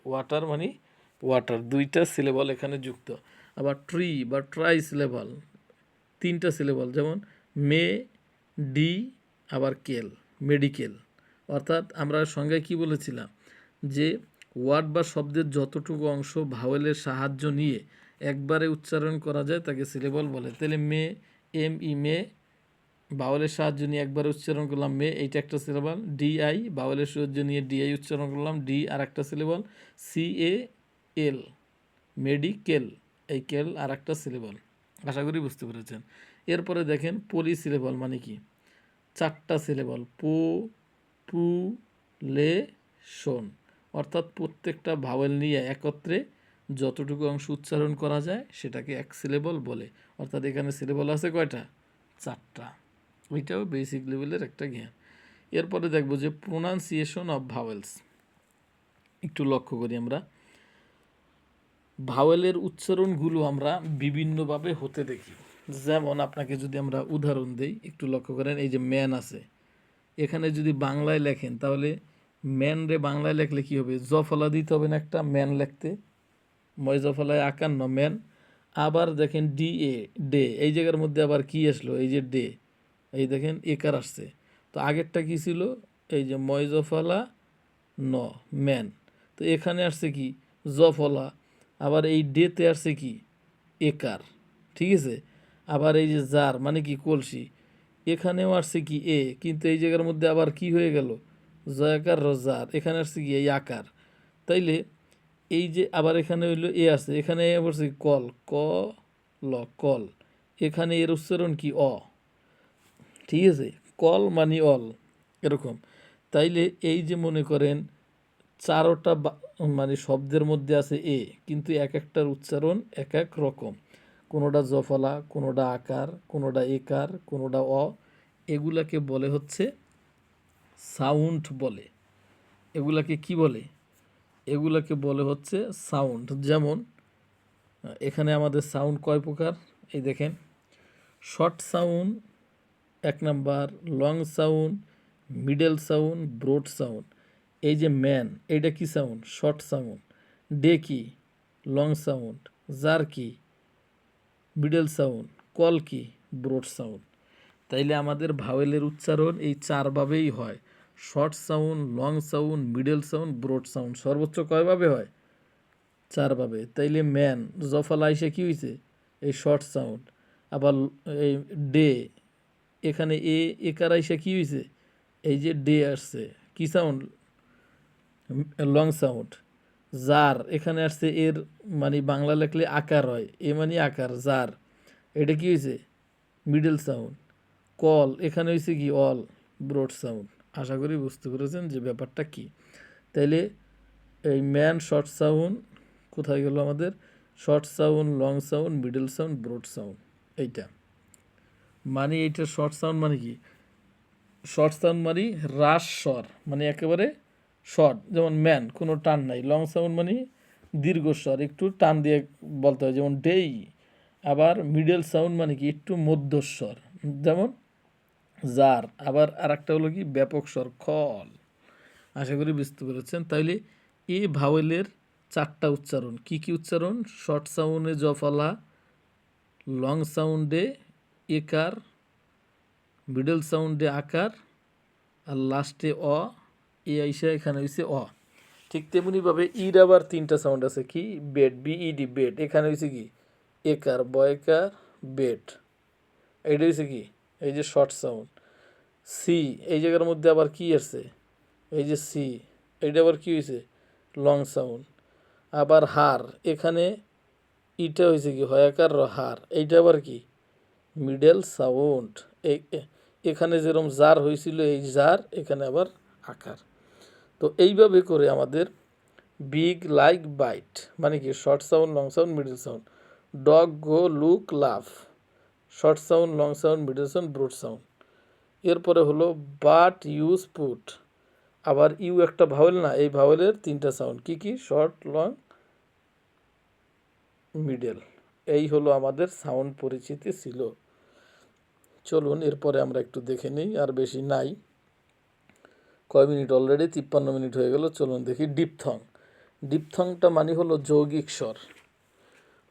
ওয়াটার মানে ওয়াটার, 2টা সিলেবল এখানে যুক্ত। আবার ট্রি বা ট্রাই সিলেবল, 3টা সিলেবল। যেমন মে, ডি, আবার কেল, মেডিকেল। অর্থাৎ আমরা সংজ্ঞায় কি বলেছিলাম? যে ওয়ার্ড বা শব্দের যতটুকু অংশ ভাওয়েলের সাহায্য নিয়ে একবারে উচ্চারণ করা যায় তাকে সিলেবল বলে। তাহলে মে, এম ই, মে, ভাওয়েলের সাহায্য নিয়ে একবার উচ্চারণ করলাম মে, এইটা একটা সিলেবল। ডিআই, ভাওয়েলের সাহায্য নিয়ে ডিআই উচ্চারণ করলাম, ডি আর একটা সিলেবল। সি এ এল, মেডিকেল, এই কেল আর একটা সিলেবল। আশা করি বুঝতে পেরেছেন। এরপরে দেখেন পলি সিলেবল মানে কি? 4টা সিলেবল। পু, পু, লে, শোন। অর্থাৎ প্রত্যেকটা ভাওয়েল নিয়ে একত্রে যতটুকু অংশ উচ্চারণ করা যায় সেটাকে এক সিলেবল বলে। অর্থাৎ এখানে সিলেবল আছে কয়টা? 4টা। ওইটাও বেসিক লেভেলের একটা জ্ঞান। এরপরে দেখব যে প্রোনাউন্সিয়েশন অফ ভাওয়েলস। একটু লক্ষ্য করি আমরা, ভাওয়েলের উচ্চারণগুলো আমরা বিভিন্নভাবে হতে দেখি। যেমন আপনাকে যদি আমরা উদাহরণ দেই, একটু লক্ষ্য করেন, এই যে ম্যান আছে, এখানে যদি বাংলায় লেখেন তাহলে ম্যান রে বাংলায় লেখলে কী হবে? জফলা দিতে হবে না একটা, ম্যান লিখতে, ময় জফলায় আকার ন ম্যান। আবার দেখেন ডি এ, ডে, এই জায়গার মধ্যে আবার কি আসলো? এই যে ডে, এই দেখেন একার আসছে। তো আগেরটা কি ছিল? এই যে ময় জফলা ন ম্যান। তো এখানে আসছে কি? জফলা। আবার এই ডেতে আসছে কি? একার। ঠিক আছে। আবার এই যে জার মানে কি? কলসি। এখানেও আসছে কি? এ, কিন্তু এই জায়গার মধ্যে আবার কি হয়ে গেল? জয়াকার রজার। এখানে আসছে কি? এই আকার। তাইলে এই যে আবার এখানে হইলো এ আছে, এখানে বলছে কল, ক ল কল। এখানে এর উচ্চারণ কি? অ। ঠিক আছে। কল মানে অল, এরকম। তাইলে এই যে মনে করেন চারোটা মানে শব্দের মধ্যে আছে এ, কিন্তু এক একটার উচ্চারণ এক এক রকম। কোনোটা জফলা, কোনোটা আকার, কোনোটা একার, কোনোটা অ। এগুলাকে বলে হচ্ছে সাউন্ড বলে। এগুলাকে কি বলে? এগুলাকে বলে হচ্ছে সাউন্ড। যেমন এখানে আমাদের সাউন্ড কয় প্রকার? এই দেখেন, short sound 1 number, long sound, middle sound, broad sound. এই যে ম্যান, এইটা কি সাউন্ড? Short sound. ডে কি? Long sound. জার কি? Middle sound. কল কি? Broad sound. তাইলে আমাদের ভাওয়েলের উচ্চারণ এই 4ভাবেই হয়: short sound, long sound, middle sound, broad sound. সর্বোচ্চ কয়ভাবে হয়? 4ভাবে। তাইলে ম্যান জফলা আইসা কি হয়েছে? এই শর্ট সাউন্ড। আবার এই ডে, এখানে এ একার আইসা কি হয়েছে? এই যে ডে আসছে, কি সাউন্ড? Long sound. জার, এখানে আসছে এর মানে বাংলা লেখলে আকার হয়, এ মানে আকার, জার, এটা কি হয়েছে? Middle sound. কল, এখানে হয়েছে কি? All, broad sound. আশা করি বুঝতে পেরেছেন যে ব্যাপারটা কি। তাইলে এই ম্যান শর্ট সাউন্ড কোথায় গেল আমাদের? Short sound, long sound, middle sound, broad sound. এইটা মানে এইটা শর্ট সাউন্ড মানে কি? শর্ট সাউন্ড মানে হ্রাস স্বর, মানে একেবারে শর্ট, যেমন ম্যান, কোনো টান নাই। লং সাউন্ড মানে দীর্ঘস্বর, একটু টান দিয়ে বলতে হয়, যেমন ডেই। আবার মিডল সাউন্ড মানে কি? একটু মধ্যস্বর, যেমন জার। আবার আর একটা হলো কি? ব্যাপক স্বর, খল। আশা করি বুঝতে পেরেছেন। তাইলে এই ভাওয়েলের 4টা উচ্চারণ কি কি উচ্চারণ? শর্ট সাউন্ডে জফলা, লং সাউন্ডে একার, মিডল সাউন্ডে আকার, আর লাস্টে অ। এ আইসা এখানে হয়েছে অ। ঠিক তেমনিভাবে ইর আবার 3টা সাউন্ড আছে কি? Bed, BED, bed. এখানে হয়েছে কি? একার, বয়কার, বেড। এইটা হয়েছে কি? এই যে শর্ট সাউন্ড। সি, এই জায়গার মধ্যে আবার কি আছে? এই যে সি, এইটা আবার কি হয়েছে? Long sound. আবার হার, এখানে ইটা হয়েছে কি? হয়াকার হার, এইটা আবার কি? Middle sound. এখানে যেরকম জার হয়েছিল, এই জার, এখানে আবার আকার। তো এইভাবে করে আমাদের বিগ, লাইক, বাইট মানে কি? Short sound, long sound, middle sound. Dog, go, look, love, short sound, long sound, middle sound, broad sound. এরপরে হলো বাট, ইউজ, পুট। আবার ইউ একটা ভাওয়েল না? এই ভাওয়েলের 3টা সাউন্ড কি কি? Short, long, middle. এই হলো আমাদের সাউন্ড পরিচিতি ছিল। চলুন এরপরে আমরা একটু দেখে নিই, আর বেশি নাই, কয় মিনিট অলরেডি? 53 মিনিট হয়ে গেল। চলুন দেখি ডিপথং। ডিপথংটা মানে হলো যৌগিক স্বর।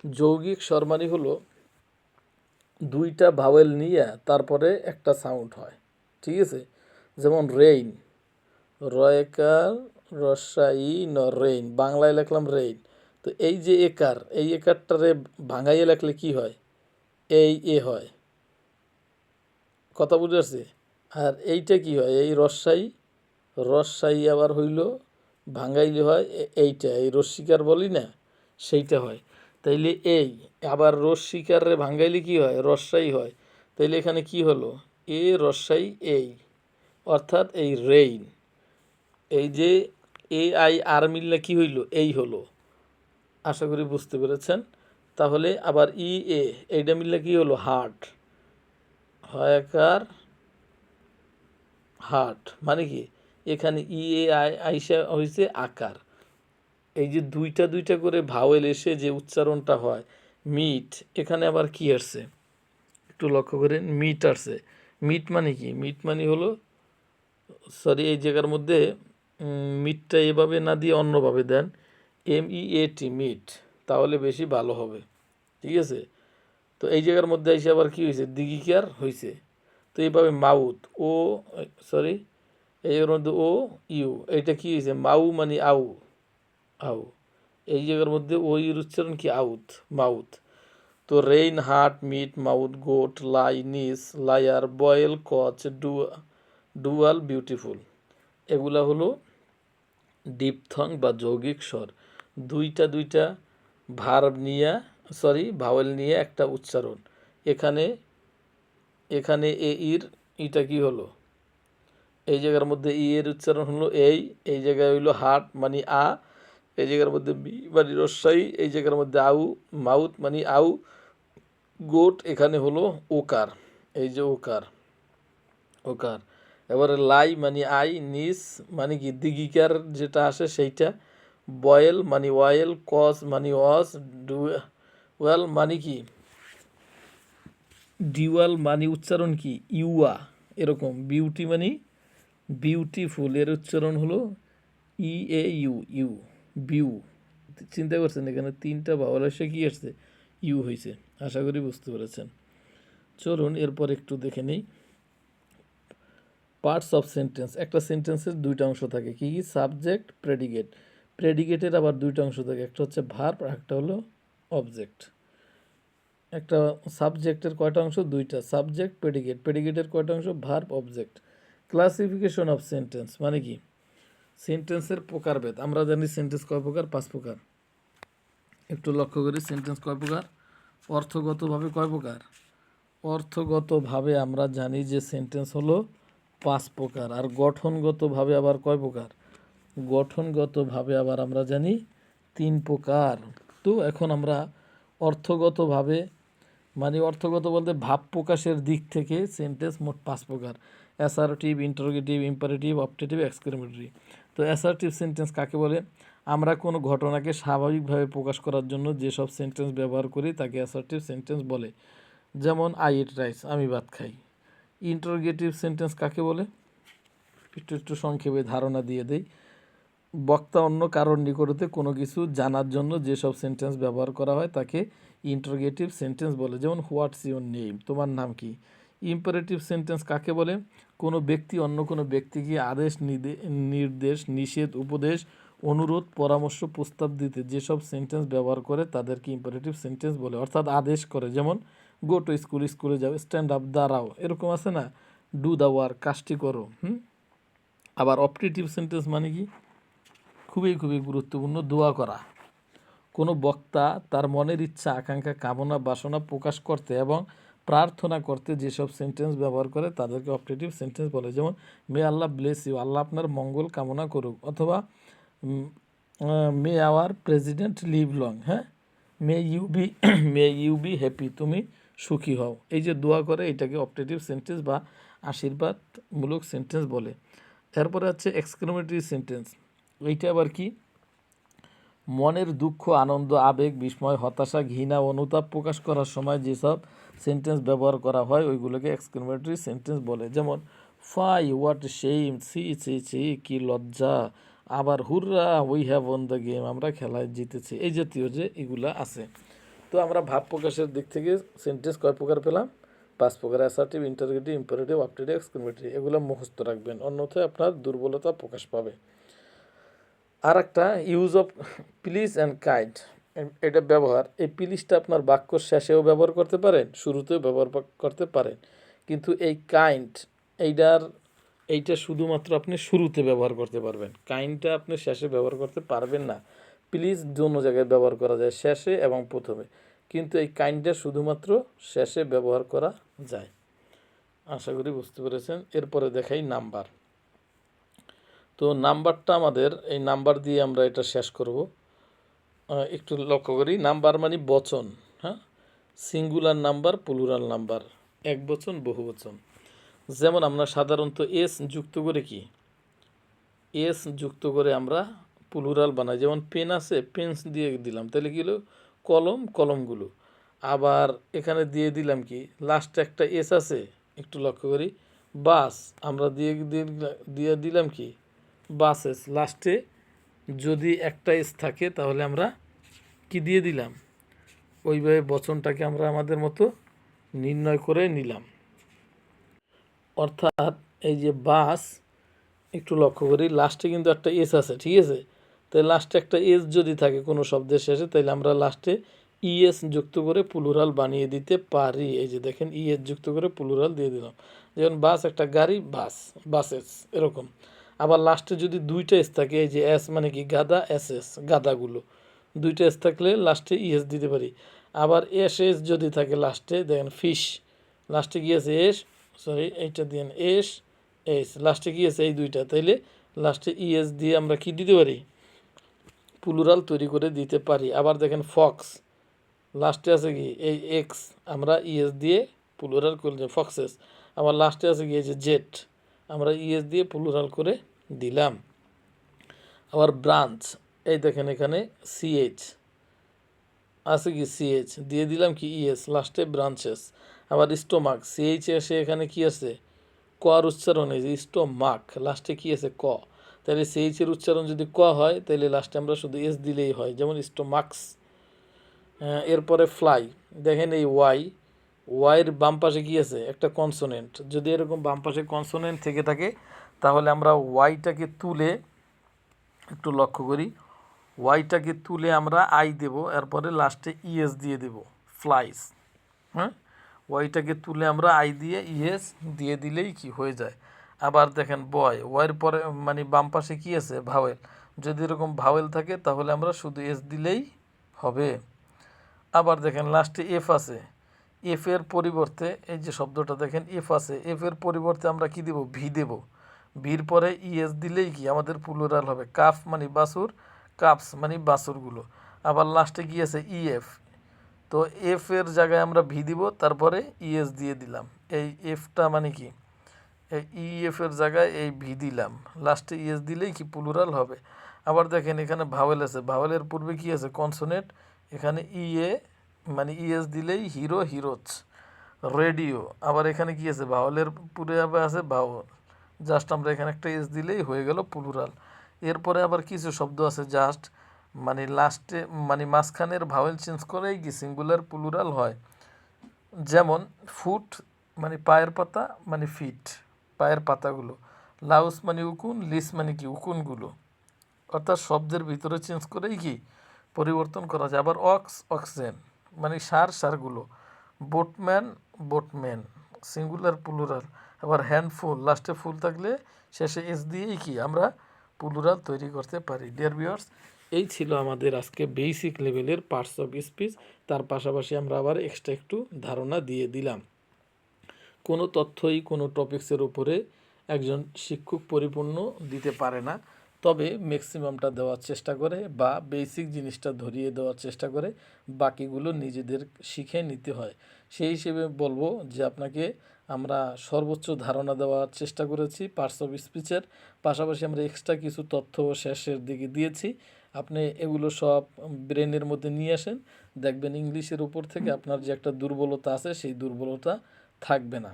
যৌগিক স্বর মানে হলো 2টা ভাওয়েল নিয়ে তারপরে একটা সাউন্ড হয়। ঠিক আছে। যেমন রেইন, রয়কার রসাই ন রেইন, বাংলায় লিখলাম রেইন। তো এই যে একার, এই একারটারে ভাঙাইয়ে লিখলে কি হয়? এই এ হয়। কথা বুঝে আসছে? আর এইটা কি হয়? এই রসাই, রসাই আবার হইল ভাঙাইলে হয় এইটা, এই রস্বীকার বলি না, সেইটা হয়। তাইলে এই আবার রস্বীকারে ভাঙাইলে কি হয়? রসাই হয়। তাইলে এখানে কি হলো? এ রসাই এই, অর্থাৎ এই রেইন। এই যে এ আই আর মিললে কি হইল? এই হলো। আশা করি বুঝতে পেরেছেন। তাহলে আবার ই এ এইটা মিললে কি হলো? হার্ট। হয়াকার হার্ট মানে কি? এখানে ই এ আইসা হয়েছে আকার। এই যে দুইটা দুইটা করে ভাওয়েল এসে যে উচ্চারণটা হয় মিট, এখানে আবার কি আসছে একটু লক্ষ্য করেন, মিট আসছে। মিট মানে কি? মিট মানে হলো, সরি এই জায়গার মধ্যে মিটটা এভাবে না দিয়ে অন্যভাবে দেন, MEAT মিট, তাহলে বেশি ভালো হবে। ঠিক আছে? তো এই জায়গার মধ্যে এসে আবার কি হয়েছে? দিগিকার হয়েছে। তো এইভাবে মাউথ ও, সরি এই জায়গার মধ্যে ও ইউ, এইটা কি হয়েছে? মাউ মানে আউ, আউ। এই জায়গার মধ্যে ও ইউর উচ্চারণ কি? আউথ, মাউথ। তো rain, heart, meet, mouth, goat, lie, nice, liar, boil, কচ, ডুয়াল, বিউটিফুল, এগুলা হলো ডিপথং বা যৌগিক স্বর। দুইটা দুইটা ভার্ব নিয়ে, সরি ভাওয়েল নিয়ে একটা উচ্চারণ। এখানে এখানে এ ইর ইটা কি হলো? এই জায়গার মধ্যে ই এর উচ্চারণ হলো এই জায়গায় হইলো হার্ট মানে আ, এই জায়গার মধ্যে বি মানে রস্বাই, এই জায়গার মধ্যে আউ, মাউথ মানে আউ, গোট এখানে হলো ওকার, এই যে ওকার, ওকার। এবারে লাই মানে আই, নিস মানে কি? দিগিকার যেটা আসে সেইটা, বয়েল মানে ওয়েল, কস মানে ওয়াস, ডুয়েল মানে কি? ডিওয়াল মানে উচ্চারণ কি? ইউয়া, এরকম। বিউটি মানে বিউটিফুল, এর উচ্চারণ হলো EAU, ইউ, বিউ। চিন্তা করছেন এখানে তিনটা ভাওয়াল এসে কি আসছে? ইউ হয়েছে। আশা করি বুঝতে পেরেছেন। চলুন এরপর একটু দেখে নিই পার্টস অফ সেন্টেন্স। একটা সেন্টেন্সের দুইটা অংশ থাকে, কি কি? Subject, predicate. প্রেডিকেটের আবার দুইটা অংশ থাকে, একটা হচ্ছে ভার্ব আর একটা হলো অবজেক্ট। একটা সাবজেক্টের কয়টা অংশ? দুইটা, সাবজেক্ট, প্রেডিকেট। প্রেডিকেটের কয়টা অংশ? Verb, object. Classification of sentence মানে কি? সেন্টেন্সের প্রকারভেদ। আমরা জানি সেন্টেন্স কয় প্রকার? 5 প্রকার। একটু লক্ষ্য করি সেন্টেন্স কয় প্রকার, অর্থগতভাবে কয় প্রকার? অর্থগতভাবে আমরা জানি যে সেন্টেন্স হলো 5 প্রকার। আর গঠনগতভাবে আবার কয় প্রকার? গঠনগতভাবে আবার আমরা জানি 3 প্রকার। তো এখন আমরা অর্থগতভাবে, মানে অর্থগত বলতে ভাব প্রকাশের দিক থেকে সেন্টেন্স মোট 5 প্রকার: assertive, interrogative, imperative, optative, exclamatory. তো অ্যাসার্টিভ সেন্টেন্স কাকে বলে? আমরা কোনো ঘটনাকে স্বাভাবিকভাবে প্রকাশ করার জন্য যেসব সেন্টেন্স ব্যবহার করি তাকে অ্যাসার্টিভ সেন্টেন্স বলে। যেমন আই ইট রাইস, আমি ভাত খাই। ইন্টারোগেটিভ সেন্টেন্স কাকে বলে? একটু একটু সংক্ষেপে ধারণা দিয়ে দেই। বক্তা অন্য কারোর নিকটতে কোনো কিছু জানার জন্য যেসব সেন্টেন্স ব্যবহার করা হয় তাকে ইন্টারোগেটিভ সেন্টেন্স বলে। যেমন হোয়াটস ইউর নেম, তোমার নাম কি? ইম্পারেটিভ সেন্টেন্স কাকে বলে? কোনো ব্যক্তি অন্য কোনো ব্যক্তিকে আদেশ, নির্দেশ, নিষেধ, উপদেশ, অনুরোধ, পরামর্শ, প্রস্তাব দিতে যেসব সেন্টেন্স ব্যবহার করে তাদেরকে ইম্পারেটিভ সেন্টেন্স বলে, অর্থাৎ আদেশ করে। যেমন গো টু স্কুল, স্কুলে যাও। স্ট্যান্ড আপ, দাঁড়াও, এরকম আছে না? ডু দ্য ওয়ার্ক, কাজটি করো। আবার অপটেটিভ সেন্টেন্স মানে কি? খুবই খুবই গুরুত্বপূর্ণ, দোয়া করা। কোনো বক্তা তার মনের ইচ্ছা, আকাঙ্ক্ষা, কামনা, বাসনা প্রকাশ করতে এবং প্রার্থনা করতে যেসব সেন্টেন্স ব্যবহার করে তাদেরকে অপটেটিভ সেন্টেন্স বলে। যেমন মে আল্লাহ ব্লেস ইউ, আল্লাহ আপনার মঙ্গল কামনা করুক। অথবা may our president live long, হ্যাঁ, may you be may you be happy, তুমি সুখী হও। এই যে দোয়া করে, এটাকে অপটেটিভ সেন্টেন্স বা আশীর্বাদমূলক সেন্টেন্স বলে। এরপরে হচ্ছে এক্সক্লেমেটরি সেন্টেন্স। এইটা আবার কি? মনের দুঃখ, আনন্দ, আবেগ, বিস্ময়, হতাশা, ঘৃণা, অনুতাপ প্রকাশ করার সময় যেসব সেন্টেন্স ব্যবহার করা হয় ওইগুলোকে এক্সক্লেমেটরি সেন্টেন্স বলে। যেমন ফাই, হোয়াট সেইম, সি সি সি, কি লজ্জা। আবার hurrah, we have won the game, আমরা খেলায় জিতেছি। এই জাতীয় যে এগুলা আছে। তো আমরা ভাব প্রকাশের দিক থেকে সেন্টেন্স কয় প্রকার পেলাম? 5 প্রকার: assertive, interrogative, imperative, optative, exclamatory. এগুলো মুখস্থ রাখবেন, অন্যথায় আপনার দুর্বলতা প্রকাশ পাবে। আর একটা use of please and kind, এটা ব্যবহার। এই প্লিজটা আপনার বাক্যর শেষেও ব্যবহার করতে পারেন, শুরুতেও ব্যবহার করতে পারেন, কিন্তু এই কাইন্ড এইটা শুধুমাত্র আপনি শুরুতে ব্যবহার করতে পারবেন। কাইন্ডটা আপনি শেষে ব্যবহার করতে পারবেন না। প্লিজ দোনো জায়গায় ব্যবহার করা যায়, শেষে এবং প্রথমে, কিন্তু এই কাইন্ডটা শুধুমাত্র শেষে ব্যবহার করা যায়। আশা করি বুঝতে পেরেছেন। এরপরে দেখাই নাম্বার। তো নাম্বারটা আমাদের, এই নাম্বার দিয়ে আমরা এটা শেষ করব। একটু লক্ষ্য করি, নাম্বার মানে বচন, হ্যাঁ, সিঙ্গুলার নাম্বার, প্লুরাল নাম্বার, এক বচন বহু বচন। যেমন আমরা সাধারণত এস যুক্ত করে কি, এস যুক্ত করে আমরা প্লুরাল বানাই। যেমন পেন আছে, পেন্স দিয়ে দিলাম, তাহলে কি হলো কলম, কলমগুলো। আবার এখানে দিয়ে দিলাম কি, লাস্টে একটা এস আছে, একটু লক্ষ্য করি, বাস, আমরা দিয়ে দিলাম কি বাসেস। লাস্টে যদি একটা এস থাকে তাহলে আমরা কি দিয়ে দিলাম, ওইভাবে বচনটাকে আমরা আমাদের মতো নির্ণয় করে নিলাম। অর্থাৎ এই যে বাস, একটু লক্ষ্য করি, লাস্টে কিন্তু একটা এস আছে, ঠিক আছে? তাই লাস্টে একটা এস যদি থাকে কোনো শব্দের শেষে, তাহলে আমরা লাস্টে ইএস যুক্ত করে প্লুরাল বানিয়ে দিতে পারি। এই যে দেখেন, ইএস যুক্ত করে প্লুরাল দিয়ে দিলাম। যেমন বাস একটা গাড়ি, বাস, বাসেস, এরকম। আবার লাস্টে যদি দুইটা এস থাকে, এই যে এস মানে কি গাদা, এস এস গাদাগুলো, দুইটা এস থাকলে লাস্টে ইএস দিতে পারি। আবার এস এস যদি থাকে লাস্টে, দেখেন ফিশ, লাস্টে কি আছে এস, সরি এইটা দিয়ে এস এস, লাস্টে কি আছে এই দুইটা, তাইলে লাস্টে ইএস দিয়ে আমরা কি দিতে পারি, প্লুরাল তৈরি করে দিতে পারি। আবার দেখেন ফক্স, লাস্টে আছে কি এই এক্স, আমরা ইএস দিয়ে প্লুরাল করে ফক্সেস। আবার লাস্টে আছে কি এই যে জেট, আমরা ইএস দিয়ে প্লুরাল করে দিলাম। আবার ব্রাঞ্চ, এই দেখেন এখানে সিএইচ আছে কি, সিএইচ দিয়ে দিলাম কি ইএস, লাস্টে ব্রাঞ্চেস। আবার স্টোমাক, সিএইচ এসে এখানে কি আছে কর উচ্চারণ, এই যে স্টোমাক, লাস্টে কি আছে ক, তাহলে সিএইচের উচ্চারণ যদি ক হয় তাহলে লাস্টে আমরা শুধু এস দিলেই হয়, যেমন স্টোমাক্স। এরপরে ফ্লাই, দেখেন এই ওয়াইয়ের বাম পাশে কি আছে একটা কনসোনেন্ট, যদি এরকম বাম পাশে কনসোনেন্ট থেকে থাকে তাহলে আমরা ওয়াইটাকে তুলে, একটু লক্ষ্য করি, ওয়াইটাকে তুলে আমরা আই দেব, এরপরে লাস্টে ইএস দিয়ে দেব, ফ্লাইস। হ্যাঁ, ওয়াইটাকে তুলে আমরা আই দিয়ে ইএস দিয়ে দিলেই কি হয়ে যায়। আবার দেখেন বয়, ওয়াইয়ের পরে মানে বাম পাশে কি আছে ভাওয়েল, যদি এরকম ভাওয়েল থাকে তাহলে আমরা শুধু এস দিলেই হবে। আবার দেখেন লাস্টে এফ আছে, এফ এর পরিবর্তে এই যে শব্দটা দেখেন এফ আছে, এফ এর পরিবর্তে আমরা কি দেব, ভি দেব, ভির পরে ইএস দিলেই কি আমাদের প্লুরাল হবে। কাফ মানে বাসুর, কাপস মানে বাসুরগুলো। আবার লাস্টে কি আছে ইএফ, তো এফ এর জায়গায় আমরা ভি দিব, তারপরে ইএস দিয়ে দিলাম, এই এফটা মানে কি এই ইএফ এর জায়গায় এই ভি দিলাম, লাস্টে ইএস দিলেই কি প্লুরাল হবে। আবার দেখেন এখানে ভাওয়েল আছে, ভাওয়েলের পূর্বে কি আছে কনসোনেন্ট, এখানে ইএ মানে ইএস দিলেই হিরো, হিরোজ, রেডিও। আবার এখানে কি আছে ভাওয়েলের পূর্বে আছে ভাওয়েল, জাস্ট আমরা এখানে একটা এস দিলেই হয়ে গেল প্লুরাল। এরপরে আবার কিছু শব্দ আছে জাস্ট মানে লাস্টে মানে মাঝখানের ভাওয়েল চেঞ্জ করেই কি সিঙ্গুলার প্লুরাল হয়। যেমন ফুট মানে পায়ের পাতা মানে ফিট, পায়ের পাতাগুলো। লাউস মানে উকুন, লিস মানে কি উকুনগুলো। অর্থাৎ শব্দের ভিতরে চেঞ্জ করেই কি পরিবর্তন করা যায়। আবার অক্স, অক্সিজেন মানে সার, সারগুলো। Boatman, boatman, singular plural. আবার হ্যান্ডফুল, লাস্টে ফুল থাকলে শেষে এস দিয়েই কি আমরা প্লুরাল তৈরি করতে পারি। ডিয়ার ভিউয়ার্স, এই ছিল আমাদের আজকে বেসিক লেভেলের পার্টস অফ স্পিচ। তার পাশাপাশি আমরা আবার এক্সট্রা একটু ধারণা দিয়ে দিলাম। কোনো তথ্যই কোনো টপিক্সের উপরে একজন শিক্ষক পরিপূর্ণ দিতে পারে না, তবে ম্যাক্সিমামটা দেওয়ার চেষ্টা করে বা বেসিক জিনিসটা ধরিয়ে দেওয়ার চেষ্টা করে, বাকিগুলো নিজেদের শিখে নিতে হয়। সেই হিসেবে বলবো যে আপনাকে আমরা সর্বোচ্চ ধারণা দেওয়ার চেষ্টা করেছি পার্টস অফ স্পিচের, পাশাপাশি আমরা এক্সট্রা কিছু তথ্য শেষের দিকে দিয়েছি। আপনি এগুলো সব ব্রেনের মধ্যে নিয়ে আসেন, দেখবেন ইংলিশের উপর থেকে আপনার যে একটা দুর্বলতা আছে সেই দুর্বলতা থাকবে না।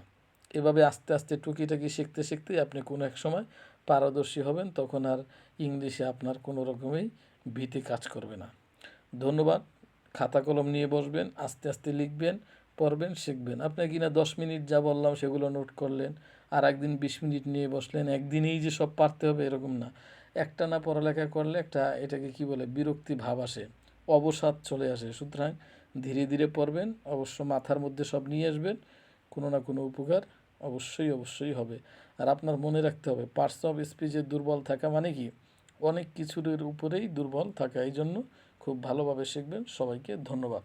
এভাবে আস্তে আস্তে টুকিটাকি শিখতে শিখতে আপনি কোনো এক সময় পারদর্শী হবেন, তখন আর ইংলিশে আপনার কোনো রকমেই ভীতি কাজ করবে না। ধন্যবাদ। খাতা কলম নিয়ে বসবেন, আস্তে আস্তে লিখবেন, পড়বেন, শিখবেন। আপনি কিনা 10 মিনিট যা বললাম সেগুলো নোট করলেন, আর একদিন 20 মিনিট নিয়ে বসলেন, একদিনেই যে সব পারতে হবে এরকম না। একটানা পড়ালেখা করলে এটাকে কি বলে বিরক্তি ভাব আসে, অবসাদ চলে আসে। সুতরাং ধীরে ধীরে পড়বেন, অবশ্য মাথার মধ্যে সব নিয়ে আসবেন, কোনো না কোনো উপকার অবশ্যই অবশ্যই হবে। আর আপনার মনে রাখতে হবে পার্টস অফ স্পিচের দুর্বল থাকা মানে কি অনেক কিছুর উপরেই দুর্বল থাকা। এই জন্য খুব ভালোভাবে শিখবেন। সবাইকে ধন্যবাদ।